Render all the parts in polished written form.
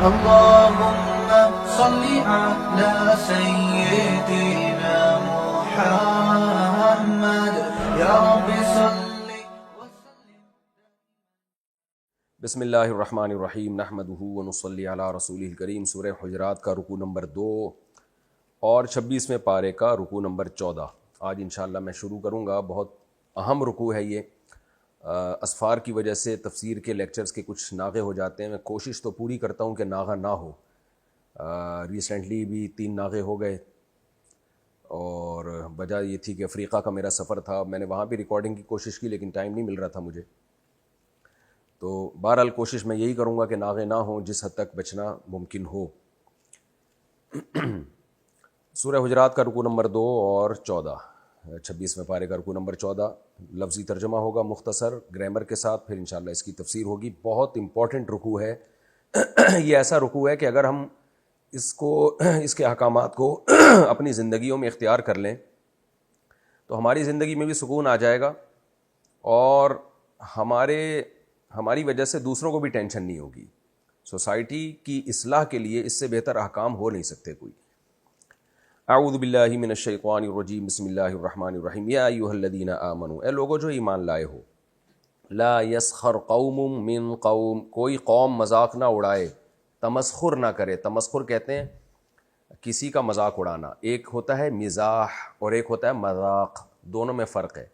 اللهم صل على سيدنا محمد یا رب صل وسلم. بسم اللہ الرحمن الرحیم نحمدہ ونصلی علی رسولہ الکریم. سورہ حجرات کا رکوع نمبر 2 اور 26ویں پارے کا رکوع نمبر 14 آج انشاءاللہ میں شروع کروں گا. بہت اہم رکوع ہے یہ. اسفار کی وجہ سے تفسیر کے لیکچرز کے کچھ ناغے ہو جاتے ہیں. میں کوشش تو پوری کرتا ہوں کہ ناغہ نہ ہو. ریسنٹلی بھی 3 ناغے ہو گئے اور وجہ یہ تھی کہ افریقہ کا میرا سفر تھا. میں نے وہاں بھی ریکارڈنگ کی کوشش کی لیکن ٹائم نہیں مل رہا تھا مجھے. تو بہرحال کوشش میں یہی کروں گا کہ ناغے نہ ہوں جس حد تک بچنا ممکن ہو. سورہ حجرات کا رکوع نمبر 2 اور 14 26ویں پارے کا رکوع نمبر 14. لفظی ترجمہ ہوگا مختصر گرامر کے ساتھ, پھر انشاءاللہ اس کی تفسیر ہوگی. بہت امپورٹنٹ رکوع ہے. یہ ایسا رکوع ہے کہ اگر ہم اس کے احکامات کو اپنی زندگیوں میں اختیار کر لیں تو ہماری زندگی میں بھی سکون آ جائے گا اور ہماری وجہ سے دوسروں کو بھی ٹینشن نہیں ہوگی. سوسائٹی کی اصلاح کے لیے اس سے بہتر احکام ہو نہیں سکتے کوئی. اعوذ باللہ من الشیطان الرجیم. بسم اللہ الرحمن الرحیم. یا ایھا الذین آمنوا, اے لوگو جو ایمان لائے ہو, لا یسخر قوم من قوم, کوئی قوم مذاق نہ اڑائے, تمسخر نہ کرے. تمسخر کہتے ہیں کسی کا مذاق اڑانا. ایک ہوتا ہے مزاح اور ایک ہوتا ہے مذاق, دونوں میں فرق ہے.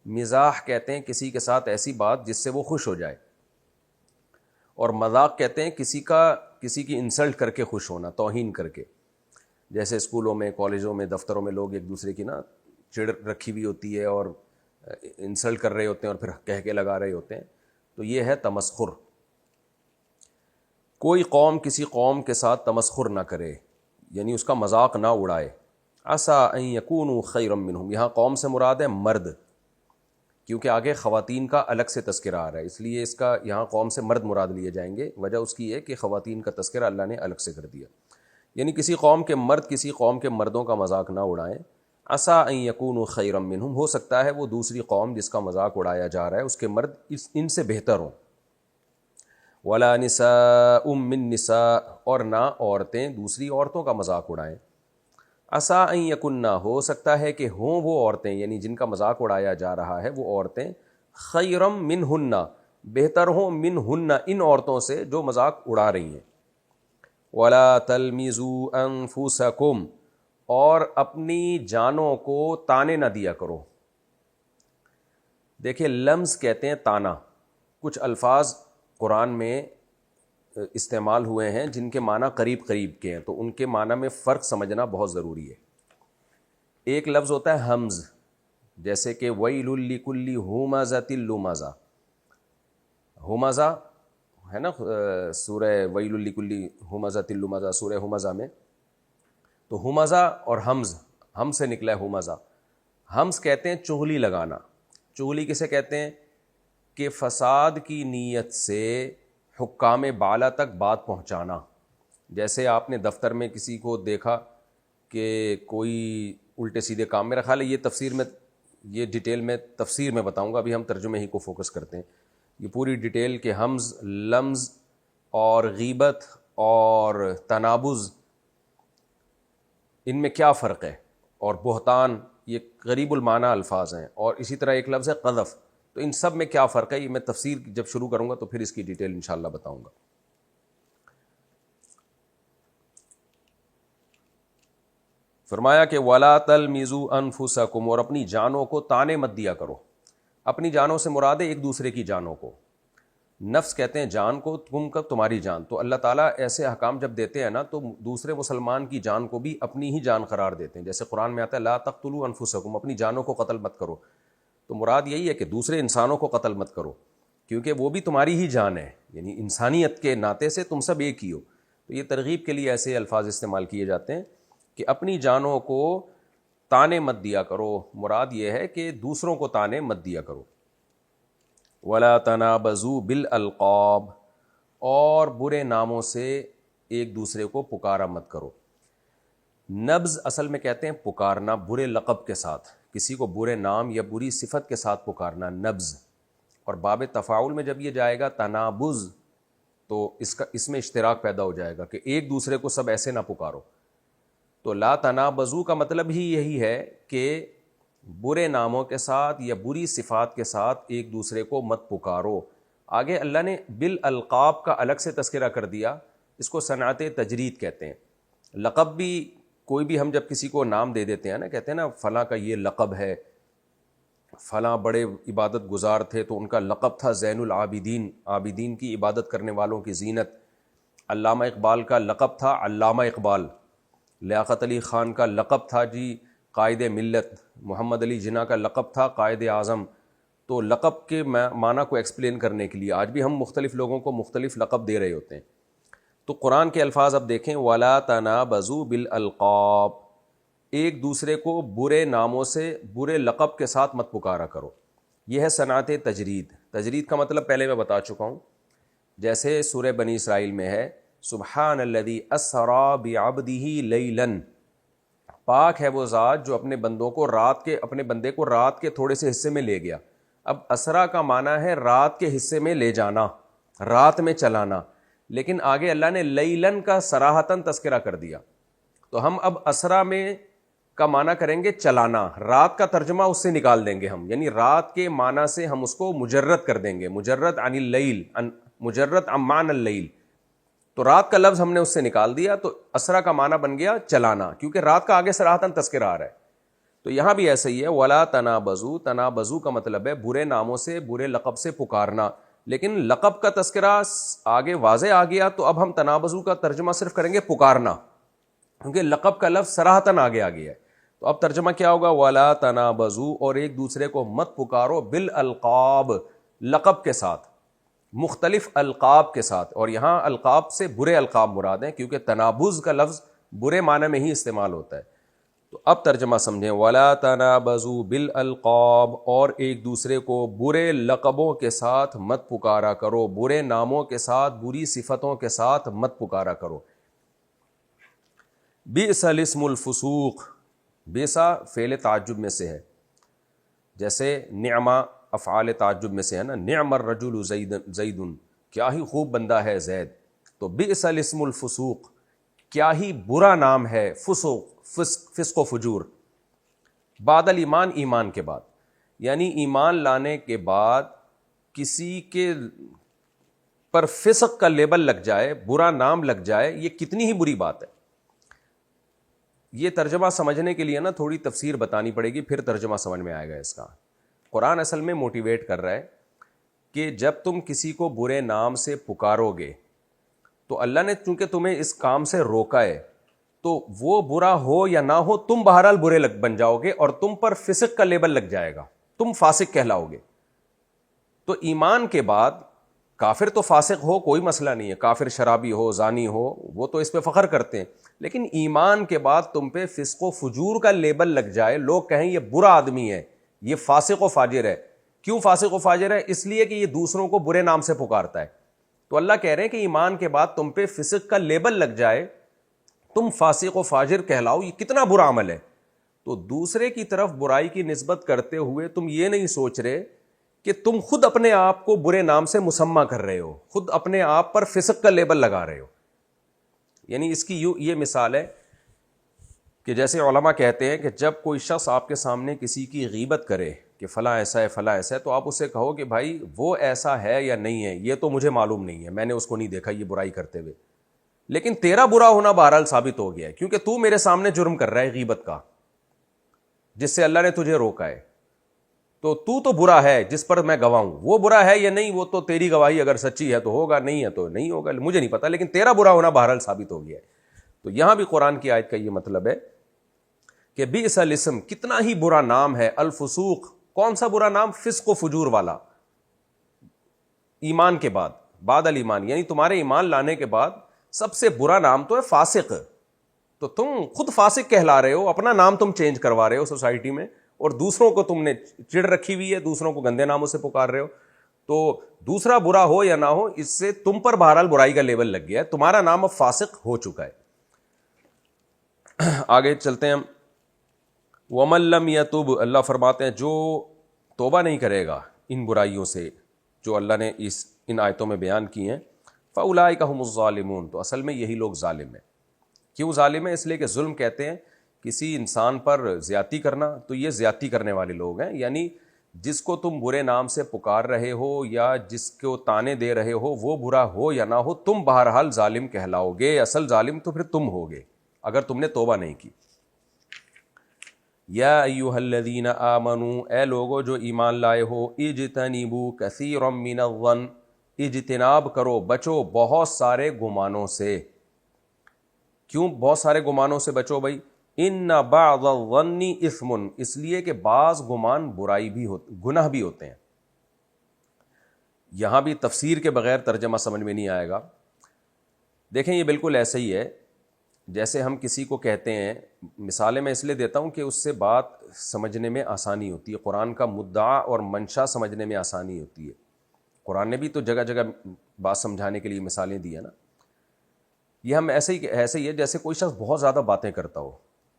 مزاح کہتے ہیں کسی کے ساتھ ایسی بات جس سے وہ خوش ہو جائے, اور مذاق کہتے ہیں کسی کی انسلٹ کر کے خوش ہونا, توہین کر کے. جیسے اسکولوں میں, کالجوں میں, دفتروں میں لوگ ایک دوسرے کی چڑ رکھی ہوئی ہوتی ہے اور انسلٹ کر رہے ہوتے ہیں اور پھر کہہ کے لگا رہے ہوتے ہیں. تو یہ ہے تمسخر. کوئی قوم کسی قوم کے ساتھ تمسخر نہ کرے, یعنی اس کا مذاق نہ اڑائے. عسیٰ ان یکونوا خیرا منہم, یہاں قوم سے مراد ہے مرد, کیونکہ آگے خواتین کا الگ سے تذکرہ آ رہا ہے, اس لیے اس کا یہاں قوم سے مرد مراد لیے جائیں گے. وجہ اس کی ہے کہ خواتین کا تذکرہ اللہ نے الگ سے کر دیا. یعنی کسی قوم کے مرد کسی قوم کے مردوں کا مذاق نہ اڑائیں. عسیٰ ان یکونوا خیرا منہم, ہو سکتا ہے وہ دوسری قوم جس کا مذاق اڑایا جا رہا ہے اس کے مرد ان سے بہتر ہوں. ولا نساء من نساء, اور نہ عورتیں دوسری عورتوں کا مذاق اڑائیں. عسیٰ ان یکن, ہو سکتا ہے کہ ہوں وہ عورتیں, یعنی جن کا مذاق اڑایا جا رہا ہے وہ عورتیں, خیرا منہن, بہتر ہوں, منہن, ان عورتوں سے جو مذاق اڑا رہی ہیں. ولا تلمزوا انفسکم, اور اپنی جانوں کو تانے نہ دیا کرو. دیکھیں لمز کہتے ہیں تانا. کچھ الفاظ قرآن میں استعمال ہوئے ہیں جن کے معنی قریب قریب کے ہیں, تو ان کے معنی میں فرق سمجھنا بہت ضروری ہے. ایک لفظ ہوتا ہے ہمز, جیسے کہ ویل لکل ہمزۃ لمزہ. ہمزہ ہے نا سورہ ویل لکل ہمزۃ لمزہ, سورہ ہمزہ میں. تو ہمزہ اور ہم سے نکلا ہے ہمزہ. ہمز کہتے ہیں چغلی لگانا. چغلی کسے کہتے ہیں کہ فساد کی نیت سے حکام بالا تک بات پہنچانا. جیسے آپ نے دفتر میں کسی کو دیکھا کہ کوئی الٹے سیدھے کام, میرا خیال ہے یہ ڈیٹیل میں تفسیر میں بتاؤں گا, ابھی ہم ترجمے ہی کو فوکس کرتے ہیں. یہ پوری ڈیٹیل کہ حمز, لمز اور غیبت اور تنابز ان میں کیا فرق ہے, اور بہتان, یہ قریب المعنی الفاظ ہیں. اور اسی طرح ایک لفظ ہے قذف, تو ان سب میں کیا فرق ہے یہ میں تفسیر جب شروع کروں گا تو پھر اس کی ڈیٹیل انشاءاللہ بتاؤں گا. فرمایا کہ وَلَا تَلْمِزُوا أَنفُسَكُمْ, اور اپنی جانوں کو تانے مت دیا کرو. اپنی جانوں سے مراد ہے ایک دوسرے کی جانوں کو. نفس کہتے ہیں جان کو, تمہاری جان. تو اللہ تعالیٰ ایسے احکام جب دیتے ہیں نا تو دوسرے مسلمان کی جان کو بھی اپنی ہی جان قرار دیتے ہیں. جیسے قرآن میں آتا ہے لا تقتلوا انفسکم, اپنی جانوں کو قتل مت کرو. تو مراد یہی ہے کہ دوسرے انسانوں کو قتل مت کرو, کیونکہ وہ بھی تمہاری ہی جان ہے, یعنی انسانیت کے ناطے سے تم سب ایک ہی ہو. تو یہ ترغیب کے لیے ایسے الفاظ استعمال کیے جاتے ہیں کہ اپنی جانوں کو تانے مت دیا کرو. مراد یہ ہے کہ دوسروں کو تانے مت دیا کرو. وَلَا تَنَابَزُوا بِالْأَلْقَابِ, اور برے ناموں سے ایک دوسرے کو پکارا مت کرو. نبز اصل میں کہتے ہیں پکارنا برے لقب کے ساتھ, کسی کو برے نام یا بری صفت کے ساتھ پکارنا, نبز. اور باب تفاعل میں جب یہ جائے گا تنابز, تو اس میں اشتراک پیدا ہو جائے گا کہ ایک دوسرے کو سب ایسے نہ پکارو. تو لا تنابزو کا مطلب ہی یہی ہے کہ برے ناموں کے ساتھ یا بری صفات کے ساتھ ایک دوسرے کو مت پکارو. آگے اللہ نے بالالقاب کا الگ سے تذکرہ کر دیا. اس کو صنعت تجرید کہتے ہیں. لقب بھی کوئی بھی ہم جب کسی کو نام دے دیتے ہیں نا, کہتے ہیں نا فلاں کا یہ لقب ہے, فلاں بڑے عبادت گزار تھے تو ان کا لقب تھا زین العابدین, عابدین کی عبادت کرنے والوں کی زینت. علامہ اقبال کا لقب تھا علامہ اقبال. لیاقت علی خان کا لقب تھا جی قائد ملت. محمد علی جناح کا لقب تھا قائد اعظم. تو لقب کے معنی کو ایکسپلین کرنے کے لیے آج بھی ہم مختلف لوگوں کو مختلف لقب دے رہے ہوتے ہیں. تو قرآن کے الفاظ اب دیکھیں, وَلَا تَنَابَزُوا بِالْأَلْقَابِ, ایک دوسرے کو برے ناموں سے برے لقب کے ساتھ مت پکارا کرو. یہ ہے صنعت تجرید. تجرید کا مطلب پہلے میں بتا چکا ہوں. جیسے سورہ بنی اسرائیل میں ہے سبحان الذی اسری بعبدہ لیلا, پاک ہے وہ ذات جو اپنے بندے کو رات کے تھوڑے سے حصے میں لے گیا. اب اسرا کا معنی ہے رات کے حصے میں لے جانا, رات میں چلانا, لیکن آگے اللہ نے لیلن کا صراحتاً تذکرہ کر دیا. تو ہم اب اسرا میں کا معنی کریں گے چلانا, رات کا ترجمہ اس سے نکال دیں گے ہم, یعنی رات کے معنی سے ہم اس کو مجرد کر دیں گے, مجرد عن اللیل, مجرد عن معنی اللیل. تو رات کا لفظ ہم نے اس سے نکال دیا, تو اسرا کا معنی بن گیا چلانا, کیونکہ رات کا آگے صراحتاً تذکرہ آ رہا ہے. تو یہاں بھی ایسا ہی ہے, ولا تنابزو, تنابزو کا مطلب ہے برے ناموں سے برے لقب سے پکارنا, لیکن لقب کا تذکرہ آگے واضح آ گیا تو اب ہم تنابزو کا ترجمہ صرف کریں گے پکارنا, کیونکہ لقب کا لفظ صراحتاً آگے آ گیا ہے. تو اب ترجمہ کیا ہوگا, ولا تنابزو, اور ایک دوسرے کو مت پکارو, بالالقاب, لقب کے ساتھ, مختلف القاب کے ساتھ. اور یہاں القاب سے برے القاب مراد ہیں, کیونکہ تنابز کا لفظ برے معنی میں ہی استعمال ہوتا ہے. تو اب ترجمہ سمجھیں, ولا تنابزوا بالالقاب, اور ایک دوسرے کو برے لقبوں کے ساتھ مت پکارا کرو, برے ناموں کے ساتھ بری صفتوں کے ساتھ مت پکارا کرو. بئس الاسم الفسوق, بیسا فعل تعجب میں سے ہے, جیسے نعمہ افعال تعجب میں سے ہے نا, نعم الرجل زید, کیا ہی خوب بندہ ہے زید. تو بئس الاسم الفسوق, کیا ہی برا نام ہے فسوق, فسق و فجور. بعد الایمان, ایمان کے بعد, یعنی ایمان لانے کے بعد کسی کے پر فسق کا لیبل لگ جائے, برا نام لگ جائے, یہ کتنی ہی بری بات ہے. یہ ترجمہ سمجھنے کے لیے نا تھوڑی تفسیر بتانی پڑے گی, پھر ترجمہ سمجھ میں آئے گا اس کا. قرآن اصل میں موٹیویٹ کر رہا ہے کہ جب تم کسی کو برے نام سے پکارو گے تو اللہ نے چونکہ تمہیں اس کام سے روکا ہے, تو وہ برا ہو یا نہ ہو تم بہرحال برے بن جاؤ گے, اور تم پر فسق کا لیبل لگ جائے گا, تم فاسق کہلاؤ گے. تو ایمان کے بعد کافر تو فاسق ہو کوئی مسئلہ نہیں ہے, کافر شرابی ہو زانی ہو وہ تو اس پہ فخر کرتے ہیں, لیکن ایمان کے بعد تم پہ فسق و فجور کا لیبل لگ جائے, لوگ کہیں یہ برا آدمی ہے, یہ فاسق و فاجر ہے. کیوں فاسق و فاجر ہے؟ اس لیے کہ یہ دوسروں کو برے نام سے پکارتا ہے. تو اللہ کہہ رہے ہیں کہ ایمان کے بعد تم پہ فسق کا لیبل لگ جائے, تم فاسق و فاجر کہلاؤ, یہ کتنا برا عمل ہے. تو دوسرے کی طرف برائی کی نسبت کرتے ہوئے تم یہ نہیں سوچ رہے کہ تم خود اپنے آپ کو برے نام سے مسمى کر رہے ہو, خود اپنے آپ پر فسق کا لیبل لگا رہے ہو. یعنی اس کی یہ مثال ہے کہ جیسے علماء کہتے ہیں کہ جب کوئی شخص آپ کے سامنے کسی کی غیبت کرے کہ فلاں ایسا ہے فلاں ایسا ہے, تو آپ اسے کہو کہ بھائی وہ ایسا ہے یا نہیں ہے یہ تو مجھے معلوم نہیں ہے, میں نے اس کو نہیں دیکھا یہ برائی کرتے ہوئے, لیکن تیرا برا ہونا بہرحال ثابت ہو گیا ہے, کیونکہ تو میرے سامنے جرم کر رہا ہے غیبت کا, جس سے اللہ نے تجھے روکا ہے. تو برا ہے جس پر میں گواہ ہوں, وہ برا ہے یا نہیں وہ تو تیری گواہی اگر سچی ہے تو ہوگا, نہیں ہے تو نہیں ہوگا, مجھے نہیں پتا, لیکن تیرا برا ہونا بہرحال ثابت ہو گیا ہے. تو یہاں بھی قرآن کی آیت کا یہ مطلب ہے کہ بئس الاسم, کتنا ہی برا نام ہے, الفسوق, کون سا برا نام, فسق و فجور والا. ایمان کے بعد, بعد الایمان, یعنی تمہارے ایمان لانے کے بعد سب سے برا نام تو ہے فاسق. تو تم خود فاسق کہلا رہے ہو, اپنا نام تم چینج کروا رہے ہو سوسائٹی میں, اور دوسروں کو تم نے چڑ رکھی ہوئی ہے, دوسروں کو گندے ناموں سے پکار رہے ہو. تو دوسرا برا ہو یا نہ ہو, اس سے تم پر بہرحال برائی کا لیبل لگ گیا ہے, تمہارا نام اب فاسق ہو چکا ہے. آگے چلتے ہیں ہم. وَمَن لَّمْ يَتُبْ, اللہ فرماتے ہیں جو توبہ نہیں کرے گا ان برائیوں سے جو اللہ نے ان آیتوں میں بیان کی ہیں, فاولئک هم الظالمون، تو اصل میں یہی لوگ ظالم ہیں۔ کیوں ظالم ہیں؟ اس لیے کہ ظلم کہتے ہیں کسی انسان پر زیادتی کرنا، تو یہ زیادتی کرنے والے لوگ ہیں، یعنی جس کو تم برے نام سے پکار رہے ہو یا جس کو تانے دے رہے ہو وہ برا ہو یا نہ ہو، تم بہرحال ظالم کہلاؤ گے، اصل ظالم تو پھر تم ہوگے اگر تم نے توبہ نہیں کی۔ یا ایھا الذین آمنوا، اے لوگو جو ایمان لائے ہو، اجتنبوا کثیرا من الظن، اجتناب کرو، بچو بہت سارے گمانوں سے۔ کیوں بہت سارے گمانوں سے بچو بھائی؟ ان بعض الظن اثم، اس لیے کہ بعض گمان برائی بھی گناہ بھی ہوتے ہیں۔ یہاں بھی تفسیر کے بغیر ترجمہ سمجھ میں نہیں آئے گا۔ دیکھیں یہ بالکل ایسے ہی ہے جیسے ہم کسی کو کہتے ہیں، مثالیں میں اس لیے دیتا ہوں کہ اس سے بات سمجھنے میں آسانی ہوتی ہے، قرآن کا مدعا اور منشا سمجھنے میں آسانی ہوتی ہے۔ قرآن نے بھی تو جگہ جگہ بات سمجھانے کے لیے مثالیں دی ہیں نا۔ یہ ہم ایسے ہی ہے جیسے کوئی شخص بہت زیادہ باتیں کرتا ہو،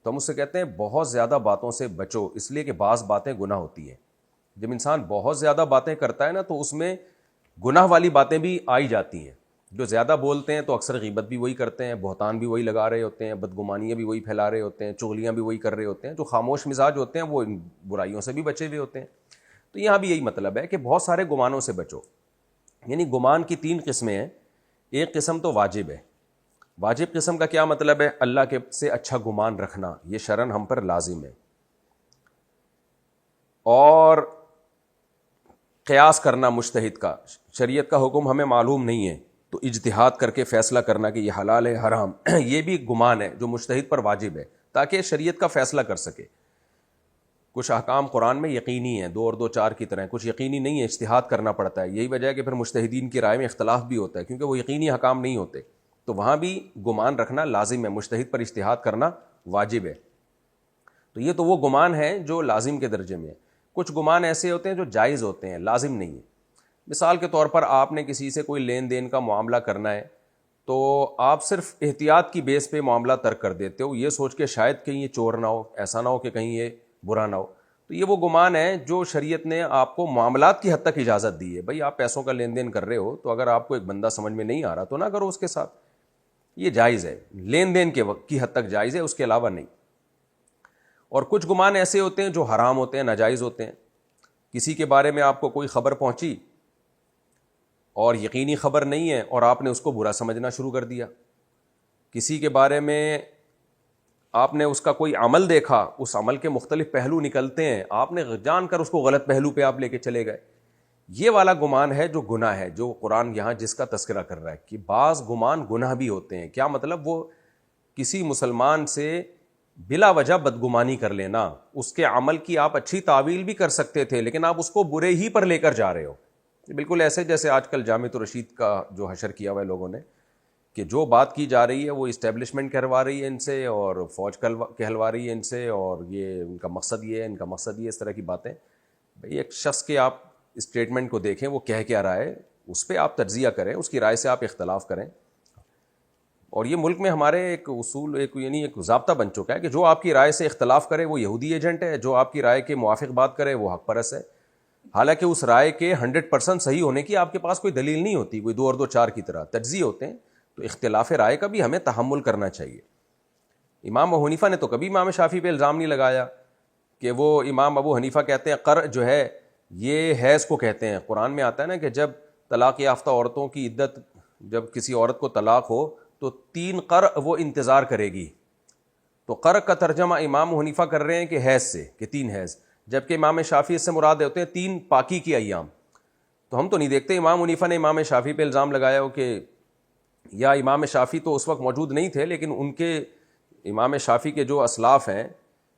تو ہم اس سے کہتے ہیں بہت زیادہ باتوں سے بچو، اس لیے کہ بعض باتیں گناہ ہوتی ہیں۔ جب انسان بہت زیادہ باتیں کرتا ہے نا تو اس میں گناہ والی باتیں بھی آئی جاتی ہیں۔ جو زیادہ بولتے ہیں تو اکثر غیبت بھی وہی کرتے ہیں، بہتان بھی وہی لگا رہے ہوتے ہیں، بدگمانیاں بھی وہی پھیلا رہے ہوتے ہیں، چغلیاں بھی وہی کر رہے ہوتے ہیں۔ جو خاموش مزاج ہوتے ہیں وہ ان برائیوں سے بھی بچے ہوئے ہوتے ہیں۔ تو یہاں بھی یہی مطلب ہے کہ بہت سارے گمانوں سے بچو، یعنی گمان کی 3 قسمیں ہیں۔ ایک قسم تو واجب ہے۔ واجب قسم کا کیا مطلب ہے؟ اللہ کے سے اچھا گمان رکھنا، یہ شرعاً ہم پر لازم ہے۔ اور قیاس کرنا مجتہد کا، شریعت کا حکم ہمیں معلوم نہیں ہے تو اجتہاد کر کے فیصلہ کرنا کہ یہ حلال ہے حرام، یہ بھی گمان ہے جو مجتہد پر واجب ہے تاکہ شریعت کا فیصلہ کر سکے۔ کچھ احکام قرآن میں یقینی ہیں، 2 اور 2 4 کی طرح، کچھ یقینی نہیں ہے، اجتہاد کرنا پڑتا ہے۔ یہی وجہ ہے کہ پھر مجتہدین کی رائے میں اختلاف بھی ہوتا ہے کیونکہ وہ یقینی احکام نہیں ہوتے، تو وہاں بھی گمان رکھنا لازم ہے، مجتہد پر اجتہاد کرنا واجب ہے۔ تو یہ تو وہ گمان ہے جو لازم کے درجے میں ہے۔ کچھ گمان ایسے ہوتے ہیں جو جائز ہوتے ہیں، لازم نہیں ہے۔ مثال کے طور پر آپ نے کسی سے کوئی لین دین کا معاملہ کرنا ہے تو آپ صرف احتیاط کی بیس پہ معاملہ ترک کر دیتے ہو، یہ سوچ کے شاید کہیں یہ چور نہ ہو، ایسا نہ ہو کہ کہیں یہ برا نہ ہو۔ تو یہ وہ گمان ہے جو شریعت نے آپ کو معاملات کی حد تک اجازت دی ہے۔ بھائی آپ پیسوں کا لین دین کر رہے ہو تو اگر آپ کو ایک بندہ سمجھ میں نہیں آ رہا تو نہ کرو اس کے ساتھ، یہ جائز ہے، لین دین کے وقت کی حد تک جائز ہے، اس کے علاوہ نہیں۔ اور کچھ گمان ایسے ہوتے ہیں جو حرام ہوتے ہیں، ناجائز ہوتے ہیں۔ کسی کے بارے میں آپ کو کوئی خبر پہنچی اور یقینی خبر نہیں ہے اور آپ نے اس کو برا سمجھنا شروع کر دیا۔ کسی کے بارے میں آپ نے اس کا کوئی عمل دیکھا، اس عمل کے مختلف پہلو نکلتے ہیں، آپ نے جان کر اس کو غلط پہلو پہ آپ لے کے چلے گئے۔ یہ والا گمان ہے جو گناہ ہے، جو قرآن یہاں جس کا تذکرہ کر رہا ہے کہ بعض گمان گناہ بھی ہوتے ہیں۔ کیا مطلب؟ وہ کسی مسلمان سے بلا وجہ بدگمانی کر لینا، اس کے عمل کی آپ اچھی تعویل بھی کر سکتے تھے لیکن آپ اس کو برے ہی پر لے کر جا رہے ہو۔ بالکل ایسے جیسے آج کل جامعۃ الرشید کا جو حشر کیا ہوا ہے لوگوں نے، کہ جو بات کی جا رہی ہے وہ اسٹیبلشمنٹ کروا رہی ہے ان سے اور فوج کہلوا رہی ہے ان سے، اور یہ ان کا مقصد یہ ہے، ان کا مقصد یہ، اس طرح کی باتیں۔ بھئی ایک شخص کے آپ اسٹیٹمنٹ کو دیکھیں، وہ کہہ کیا رہا ہے، اس پہ آپ تجزیہ کریں، اس کی رائے سے آپ اختلاف کریں۔ اور یہ ملک میں ہمارے ایک اصول، یعنی ایک ضابطہ بن چکا ہے کہ جو آپ کی رائے سے اختلاف کرے وہ یہودی ایجنٹ ہے، جو آپ کی رائے کے موافق بات کرے وہ حق پرست ہے، حالانکہ اس رائے کے 100% صحیح ہونے کی آپ کے پاس کوئی دلیل نہیں ہوتی، کوئی 2 اور 2 4 کی طرح تجزیے ہوتے ہیں۔ تو اختلاف رائے کا بھی ہمیں تحمل کرنا چاہیے۔ امام ابو حنیفہ نے تو کبھی امام شافعی پہ الزام نہیں لگایا کہ وہ، امام ابو حنیفہ کہتے ہیں قر جو ہے یہ حیض کو کہتے ہیں۔ قرآن میں آتا ہے نا کہ جب طلاق یافتہ عورتوں کی عدت، جب کسی عورت کو طلاق ہو تو 3 قر وہ انتظار کرے گی، تو قر کا ترجمہ امام حنیفہ کر رہے ہیں کہ حیض سے، کہ 3 حیض، جبکہ امام شافعی اس سے مراد ہوتے ہیں 3 پاکی کی ایام۔ تو ہم تو نہیں دیکھتے امام حنیفہ نے امام شافعی پہ الزام لگایا ہو کہ، یا امام شافعی تو اس وقت موجود نہیں تھے لیکن ان کے امام شافعی کے جو اسلاف ہیں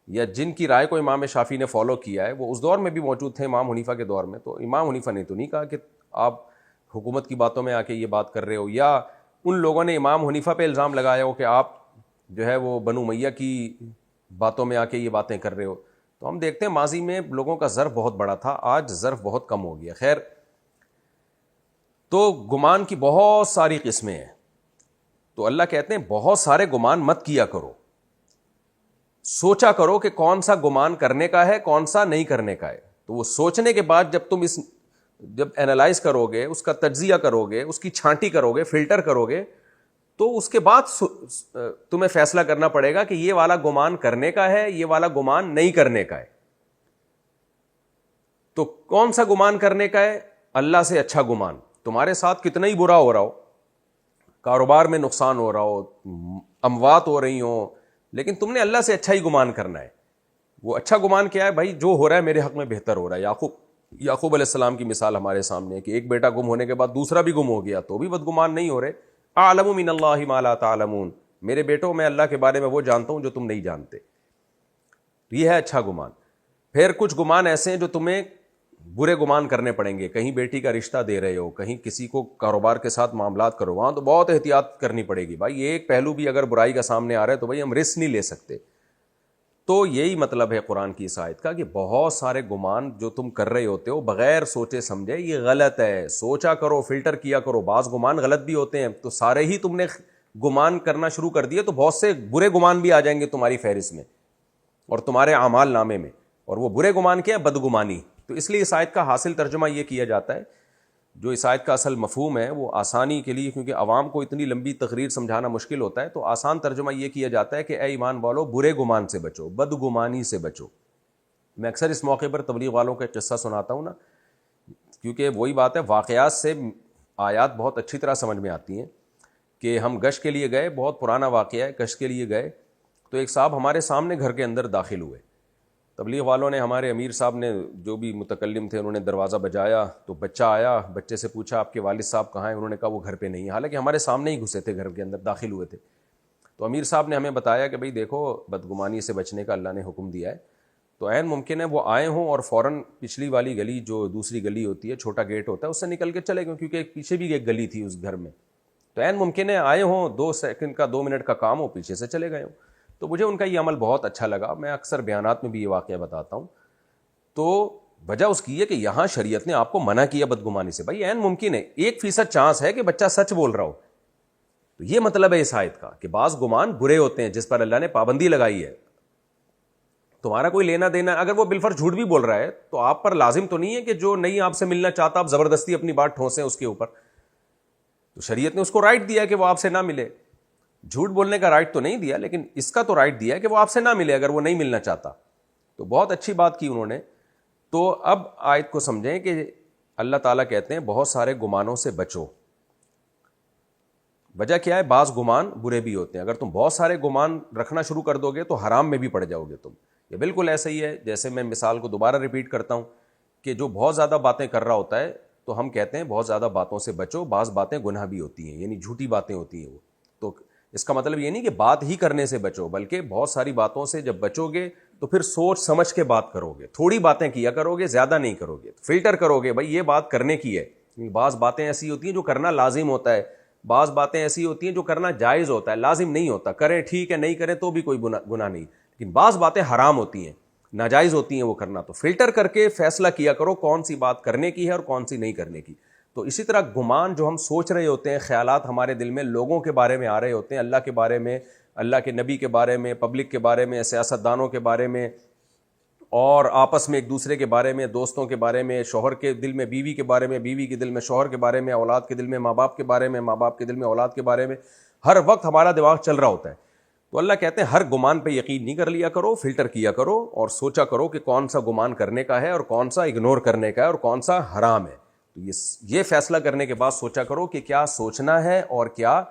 یا جن کی رائے کو امام شافعی نے فالو کیا ہے وہ اس دور میں بھی موجود تھے، امام حنیفہ کے دور میں۔ تو امام حنیفہ نے تو نہیں کہا کہ آپ حکومت کی باتوں میں آ کے یہ بات کر رہے ہو، یا ان لوگوں نے امام حنیفہ پہ الزام لگایا ہو کہ آپ جو ہے وہ بنو امیہ کی باتوں میں آ کے یہ باتیں کر رہے ہو۔ تو ہم دیکھتے ہیں ماضی میں لوگوں کا ظرف بہت بڑا تھا، آج ظرف بہت کم ہو گیا۔ خیر، تو گمان کی بہت ساری قسمیں ہیں، تو اللہ کہتے ہیں بہت سارے گمان مت کیا کرو، سوچا کرو کہ کون سا گمان کرنے کا ہے کون سا نہیں کرنے کا ہے۔ تو وہ سوچنے کے بعد جب تم اس جب اینالائز کرو گے, اس کا تجزیہ کرو گے, اس کی چھانٹی کرو گے, فلٹر کرو گے, تو اس کے بعد تمہیں فیصلہ کرنا پڑے گا کہ یہ والا گمان کرنے کا ہے, یہ والا گمان نہیں کرنے کا ہے. تو کون سا گمان کرنے کا ہے؟ اللہ سے اچھا گمان. تمہارے ساتھ کتنا ہی برا ہو رہا ہو, کاروبار میں نقصان ہو رہا ہو, اموات ہو رہی ہوں, لیکن تم نے اللہ سے اچھا ہی گمان کرنا ہے. وہ اچھا گمان کیا ہے بھائی؟ جو ہو رہا ہے میرے حق میں بہتر ہو رہا ہے. یعقوب علیہ السلام کی مثال ہمارے سامنے ہے کہ ایک بیٹا گم ہونے کے بعد دوسرا بھی گم ہو گیا تو بھی بدگمان نہیں ہو رہے. اعلم من اللہ ما لا تعلمون, میرے بیٹوں میں اللہ کے بارے میں وہ جانتا ہوں جو تم نہیں جانتے. یہ ہے اچھا گمان. پھر کچھ گمان ایسے ہیں جو تمہیں برے گمان کرنے پڑیں گے. کہیں بیٹی کا رشتہ دے رہے ہو, کہیں کسی کو کاروبار کے ساتھ معاملات کرو, وہاں تو بہت احتیاط کرنی پڑے گی بھائی. ایک پہلو بھی اگر برائی کا سامنے آ رہا ہے تو بھائی ہم رسک نہیں لے سکتے. تو یہی مطلب ہے قرآن کی اس آیت کا کہ بہت سارے گمان جو تم کر رہے ہوتے ہو بغیر سوچے سمجھے, یہ غلط ہے. سوچا کرو, فلٹر کیا کرو. بعض گمان غلط بھی ہوتے ہیں, تو سارے ہی تم نے گمان کرنا شروع کر دیے تو بہت سے برے گمان بھی آ جائیں گے تمہاری فہرست میں اور تمہارے اعمال نامے میں. اور وہ برے گمان کیا ہے؟ بدگمانی. تو اس لیے اس آیت کا حاصل ترجمہ یہ کیا جاتا ہے, جو اس آیت کا اصل مفہوم ہے وہ آسانی کے لیے, کیونکہ عوام کو اتنی لمبی تقریر سمجھانا مشکل ہوتا ہے, تو آسان ترجمہ یہ کیا جاتا ہے کہ اے ایمان والو, برے گمان سے بچو, بدگمانی سے بچو. میں اکثر اس موقع پر تبلیغ والوں کا قصہ سناتا ہوں نا, کیونکہ وہی بات ہے, واقعات سے آیات بہت اچھی طرح سمجھ میں آتی ہیں. کہ ہم گشت کے لیے گئے, بہت پرانا واقعہ ہے, گشت کے لیے گئے تو ایک صاحب ہمارے سامنے گھر کے اندر داخل ہوئے. تبلیغ والوں نے, ہمارے امیر صاحب نے, جو بھی متکلم تھے, انہوں نے دروازہ بجایا تو بچہ آیا. بچے سے پوچھا آپ کے والد صاحب کہاں ہیں؟ انہوں نے کہا وہ گھر پہ نہیں ہیں, حالانکہ ہمارے سامنے ہی گھسے تھے, گھر کے اندر داخل ہوئے تھے. تو امیر صاحب نے ہمیں بتایا کہ بھئی دیکھو, بدگمانی سے بچنے کا اللہ نے حکم دیا ہے, تو عین ممکن ہے وہ آئے ہوں اور فوراً پچھلی والی گلی, جو دوسری گلی ہوتی ہے, چھوٹا گیٹ ہوتا ہے, اس سے نکل کے چلے گئے, کیونکہ پیچھے بھی ایک گلی تھی اس گھر میں. تو عین ممکن ہے آئے ہوں, 2 سیکنڈ کا 2 منٹ کا کام ہو, پیچھے سے چلے گئے ہوں. تو مجھے ان کا یہ عمل بہت اچھا لگا. میں اکثر بیانات میں بھی یہ واقعہ بتاتا ہوں. تو وجہ اس کی ہے کہ یہاں شریعت نے آپ کو منع کیا بدگمانی سے. بھائی عین ممکن ہے 1% چانس ہے کہ بچہ سچ بول رہا ہو. تو یہ مطلب ہے اس آیت کا کہ بعض گمان برے ہوتے ہیں جس پر اللہ نے پابندی لگائی ہے. تمہارا کوئی لینا دینا, اگر وہ بالفرض جھوٹ بھی بول رہا ہے تو آپ پر لازم تو نہیں ہے کہ جو نہیں آپ سے ملنا چاہتا آپ زبردستی اپنی بات ٹھونسیں اس کے اوپر. تو شریعت نے اس کو رائٹ دیا کہ وہ آپ سے نہ ملے. جھوٹ بولنے کا رائٹ تو نہیں دیا, لیکن اس کا تو رائٹ دیا کہ وہ آپ سے نہ ملے اگر وہ نہیں ملنا چاہتا. تو بہت اچھی بات کی انہوں نے. تو اب آیت کو سمجھیں کہ اللہ تعالیٰ کہتے ہیں بہت سارے گمانوں سے بچو. وجہ کیا ہے؟ بعض گمان برے بھی ہوتے ہیں. اگر تم بہت سارے گمان رکھنا شروع کر دو گے تو حرام میں بھی پڑ جاؤ گے تم. یہ بالکل ایسا ہی ہے جیسے میں مثال کو دوبارہ ریپیٹ کرتا ہوں کہ جو بہت زیادہ باتیں کر رہا ہوتا ہے تو ہم کہتے ہیں بہت زیادہ باتوں سے بچو. بعض باتیں گناہ بھی ہوتی ہیں, یعنی جھوٹی باتیں ہوتی ہیں وہ. تو اس کا مطلب یہ نہیں کہ بات ہی کرنے سے بچو, بلکہ بہت ساری باتوں سے جب بچو گے تو پھر سوچ سمجھ کے بات کرو گے. تھوڑی باتیں کیا کرو گے, زیادہ نہیں کرو گے. فلٹر کرو گے بھائی یہ بات کرنے کی ہے. بعض باتیں ایسی ہوتی ہیں جو کرنا لازم ہوتا ہے, بعض باتیں ایسی ہوتی ہیں جو کرنا جائز ہوتا ہے, لازم نہیں ہوتا. کریں ٹھیک ہے, نہیں کریں تو بھی کوئی گناہ نہیں. لیکن بعض باتیں حرام ہوتی ہیں, ناجائز ہوتی ہیں وہ کرنا. تو فلٹر کر کے فیصلہ کیا کرو کون سی بات کرنے کی ہے اور کون سی نہیں کرنے کی. تو اسی طرح گمان جو ہم سوچ رہے ہوتے ہیں, خیالات ہمارے دل میں لوگوں کے بارے میں آ رہے ہوتے ہیں, اللہ کے بارے میں, اللہ کے نبی کے بارے میں, پبلک کے بارے میں, سیاستدانوں کے بارے میں, اور آپس میں ایک دوسرے کے بارے میں, دوستوں کے بارے میں, شوہر کے دل میں بیوی کے بارے میں, بیوی کے دل میں شوہر کے بارے میں, اولاد کے دل میں ماں باپ کے بارے میں, ماں باپ کے دل میں اولاد کے بارے میں, ہر وقت ہمارا دماغ چل رہا ہوتا ہے. تو اللہ کہتے ہیں ہر گمان پہ یقین نہیں کر لیا کرو, فلٹر کیا کرو اور سوچا کرو کہ کون سا گمان کرنے کا ہے اور کون سا اگنور کرنے کا ہے اور کون سا حرام ہے. تو یہ فیصلہ کرنے کے بعد سوچا کرو کہ کیا سوچنا ہے اور کیا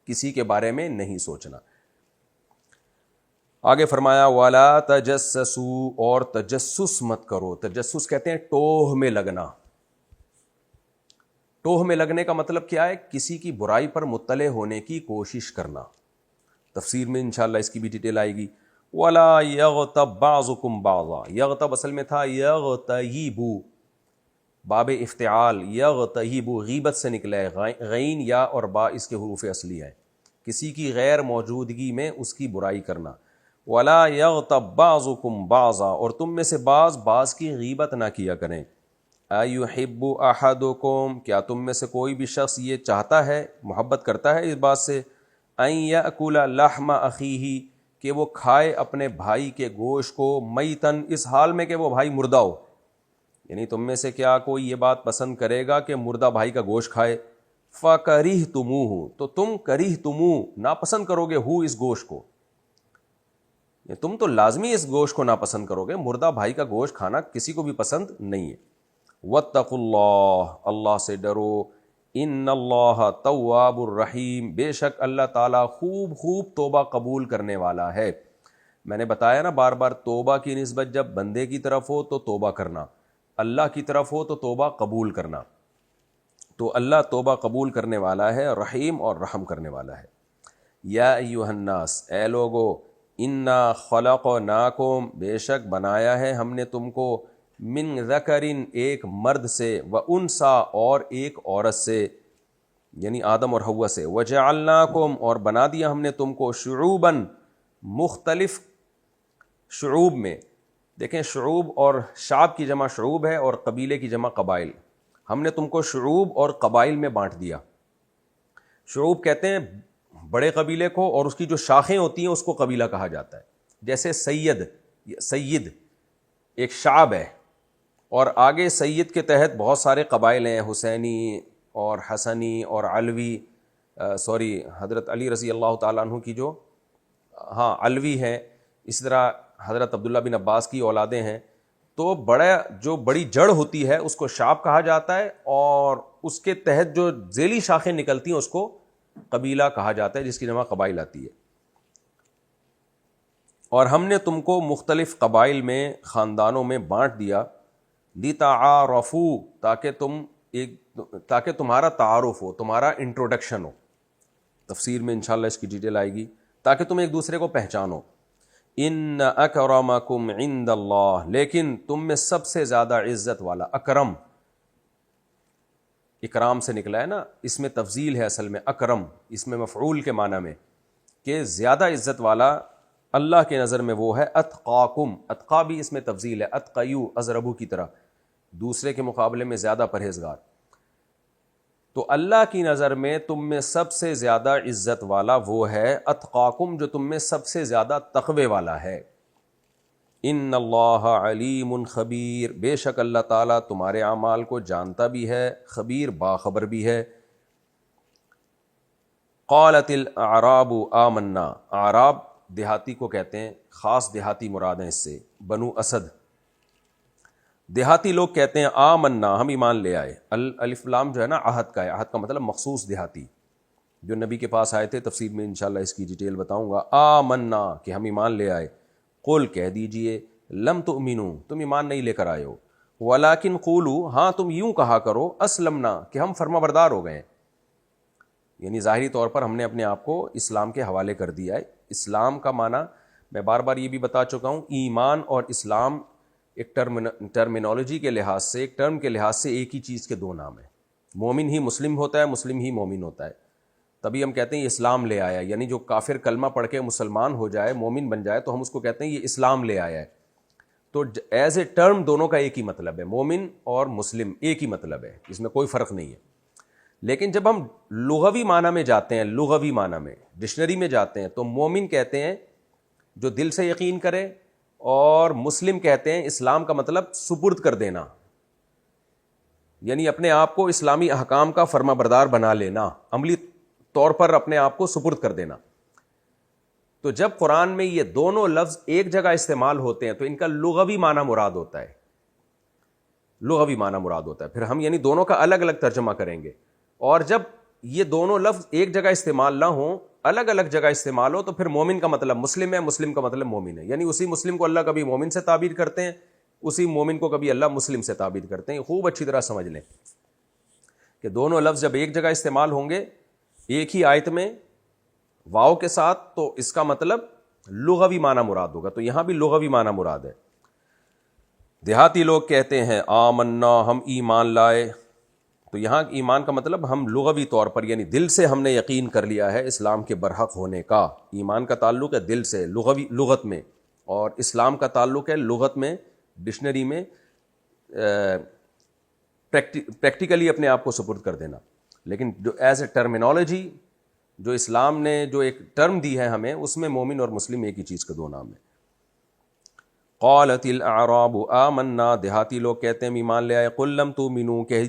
کسی کے بارے میں نہیں سوچنا. آگے فرمایا وَلَا تَجَسَّسُوا, اور تجسس مت کرو. تجسس کہتے ہیں ٹوہ میں لگنا. ٹوہ میں لگنے کا مطلب کیا ہے؟ کسی کی برائی پر مطلع ہونے کی کوشش کرنا. تفسیر میں انشاءاللہ اس کی بھی ڈیٹیل آئے گی. وَلَا يَغْتَبْ بَعْضُكُمْ بَعْضًا, یغتب اصل میں تھا یغتیب, باب افتعال, یغتیب غیبت سے نکلا ہے, غین یا اور با اس کے حروف اصلی ہے. کسی کی غیر موجودگی میں اس کی برائی کرنا. وَلَا يَغْتَبْ بَعْضُكُمْ بَعْضًا, اور تم میں سے بعض کی غیبت نہ کیا کریں. أَيُحِبُّ أَحَدُكُمْ, کیا تم میں سے کوئی بھی شخص یہ چاہتا ہے, محبت کرتا ہے اس بات سے, أَن يَأْكُلَ لَحْمَ أَخِيهِ, کہ وہ کھائے اپنے بھائی کے گوشت کو, میتن, اس حال میں کہ وہ بھائی مردہ ہو. یعنی تم میں سے کیا کوئی یہ بات پسند کرے گا کہ مردہ بھائی کا گوشت کھائے؟ فَكَرِهْتُمُوهُ، تو تم کریہتموہ ناپسند کرو گے ہو اس گوشت کو، تم تو لازمی اس گوشت کو ناپسند کرو گے، مردہ بھائی کا گوشت کھانا کسی کو بھی پسند نہیں ہے۔ وَاتَّقُوا اللَّهَ، اللہ سے ڈرو، ان اللہ تواب الرحیم، بے شک اللہ تعالیٰ خوب خوب توبہ قبول کرنے والا ہے۔ میں نے بتایا نا بار بار، توبہ کی نسبت جب بندے کی طرف ہو تو توبہ کرنا، اللہ کی طرف ہو تو توبہ قبول کرنا، تو اللہ توبہ قبول کرنے والا ہے، رحیم اور رحم کرنے والا ہے۔ یا ایھا الناس، اے لوگو، انا خلقناکم، بے شک بنایا ہے ہم نے تم کو، من ذکرن، ایک مرد سے، و انسا، اور ایک عورت سے، یعنی آدم اور حوا سے، وجعلناکم، اور بنا دیا ہم نے تم کو، شعوباً، مختلف شعوب میں، دیکھیں شعوب اور شعب کی جمع شعوب ہے اور قبیلے کی جمع قبائل، ہم نے تم کو شعوب اور قبائل میں بانٹ دیا۔ شعوب کہتے ہیں بڑے قبیلے کو، اور اس کی جو شاخیں ہوتی ہیں اس کو قبیلہ کہا جاتا ہے۔ جیسے سید ایک شعب ہے، اور آگے سید کے تحت بہت سارے قبائل ہیں، حسینی اور حسنی اور علوی، حضرت علی رضی اللہ تعالیٰ عنہ کی جو علوی ہیں، اسی طرح حضرت عبداللہ بن عباس کی اولادیں ہیں، تو جو بڑی جڑ ہوتی ہے اس کو شعب کہا جاتا ہے، اور اس کے تحت جو ذیلی شاخیں نکلتی ہیں اس کو قبیلہ کہا جاتا ہے، جس کی جمع قبائل آتی ہے۔ اور ہم نے تم کو مختلف قبائل میں، خاندانوں میں بانٹ دیا، لِتَعَارَفُوا، تاکہ تمہارا تعارف ہو، تمہارا انٹروڈکشن ہو، تفسیر میں انشاءاللہ اس کی ڈیٹیل آئے گی، تاکہ تم ایک دوسرے کو پہچانو۔ ان اکرمکم عند اللہ، لیکن تم میں سب سے زیادہ عزت والا، اکرم اکرام سے نکلا ہے نا، اس میں تفضیل ہے اصل میں، اکرم اس میں مفعول کے معنی میں، کہ زیادہ عزت والا اللہ کے نظر میں وہ ہے، اتقاکم، اتقا بھی اس میں تفضیل ہے، اتقیو، ازربو کی طرح، دوسرے کے مقابلے میں زیادہ پرہیزگار۔ تو اللہ کی نظر میں تم میں سب سے زیادہ عزت والا وہ ہے، اتقاکم، جو تم میں سب سے زیادہ تقوی والا ہے۔ ان اللہ علیم خبیر، بے شک اللہ تعالیٰ تمہارے اعمال کو جانتا بھی ہے، خبیر، باخبر بھی ہے۔ قالت الاعراب آمنا، اعراب دیہاتی کو کہتے ہیں، خاص دیہاتی مراد ہیں اس سے، بنو اسد، دیہاتی لوگ کہتے ہیں آمنا، ہم ایمان لے آئے۔ الف لام جو ہے نا عہد کا ہے، عہد کا مطلب مخصوص دیہاتی، جو نبی کے پاس آئے تھے، تفسیر میں انشاءاللہ اس کی ڈیٹیل بتاؤں گا۔ آمنا، کہ ہم ایمان لے آئے، قل، کہہ دیجئے، لم تؤمنو، تم ایمان نہیں لے کر آئے ہو، ولیکن قولو، ہاں تم یوں کہا کرو، اسلمنا، کہ ہم فرما بردار ہو گئے، یعنی ظاہری طور پر ہم نے اپنے آپ کو اسلام کے حوالے کر دیا ہے۔ اسلام کا معنی میں بار بار یہ بھی بتا چکا ہوں، ایمان اور اسلام ایک ٹرمینالوجی کے لحاظ سے، ایک ٹرم کے لحاظ سے ایک ہی چیز کے دو نام ہیں۔ مومن ہی مسلم ہوتا ہے، مسلم ہی مومن ہوتا ہے، تبھی ہم کہتے ہیں یہ اسلام لے آیا، یعنی جو کافر کلمہ پڑھ کے مسلمان ہو جائے، مومن بن جائے، تو ہم اس کو کہتے ہیں یہ اسلام لے آیا ہے۔ تو ایز اے ٹرم دونوں کا ایک ہی مطلب ہے، مومن اور مسلم ایک ہی مطلب ہے، اس میں کوئی فرق نہیں ہے۔ لیکن جب ہم لغوی معنی میں جاتے ہیں، لغوی معنی میں ڈکشنری میں جاتے ہیں، تو مومن کہتے ہیں جو دل سے یقین کرے، اور مسلم کہتے ہیں اسلام کا مطلب سپرد کر دینا، یعنی اپنے آپ کو اسلامی احکام کا فرما بردار بنا لینا، عملی طور پر اپنے آپ کو سپرد کر دینا۔ تو جب قرآن میں یہ دونوں لفظ ایک جگہ استعمال ہوتے ہیں تو ان کا لغوی معنی مراد ہوتا ہے، لغوی معنی مراد ہوتا ہے، پھر ہم یعنی دونوں کا الگ الگ ترجمہ کریں گے۔ اور جب یہ دونوں لفظ ایک جگہ استعمال نہ ہوں، الگ الگ جگہ استعمال ہو، تو پھر مومن کا مطلب مسلم ہے، مسلم کا مطلب مومن ہے، یعنی اسی مسلم کو اللہ کبھی مومن سے تعبیر کرتے ہیں، اسی مومن کو کبھی اللہ مسلم سے تعبیر کرتے ہیں۔ خوب اچھی طرح سمجھ لیں کہ دونوں لفظ جب ایک جگہ استعمال ہوں گے ایک ہی آیت میں واو کے ساتھ، تو اس کا مطلب لغوی معنی مراد ہوگا، تو یہاں بھی لغوی معنی مراد ہے۔ دیہاتی لوگ کہتے ہیں آمنا، ہم ایمان لائے، تو یہاں ایمان کا مطلب ہم لغوی طور پر یعنی دل سے ہم نے یقین کر لیا ہے اسلام کے برحق ہونے کا۔ ایمان کا تعلق ہے دل سے، لغت میں، اور اسلام کا تعلق ہے لغت میں، ڈکشنری میں پریکٹیکلی اپنے آپ کو سپرد کر دینا۔ لیکن جو ایز اے ٹرمینالوجی جو اسلام نے جو ایک ٹرم دی ہے ہمیں، اس میں مومن اور مسلم ایک ہی چیز کا دو نام ہے۔ قالت الاعراب آمنا، دیہاتی لوگ کہتے ہیں ہم ایمان لے آئے، قل لم تؤمنوا، کہ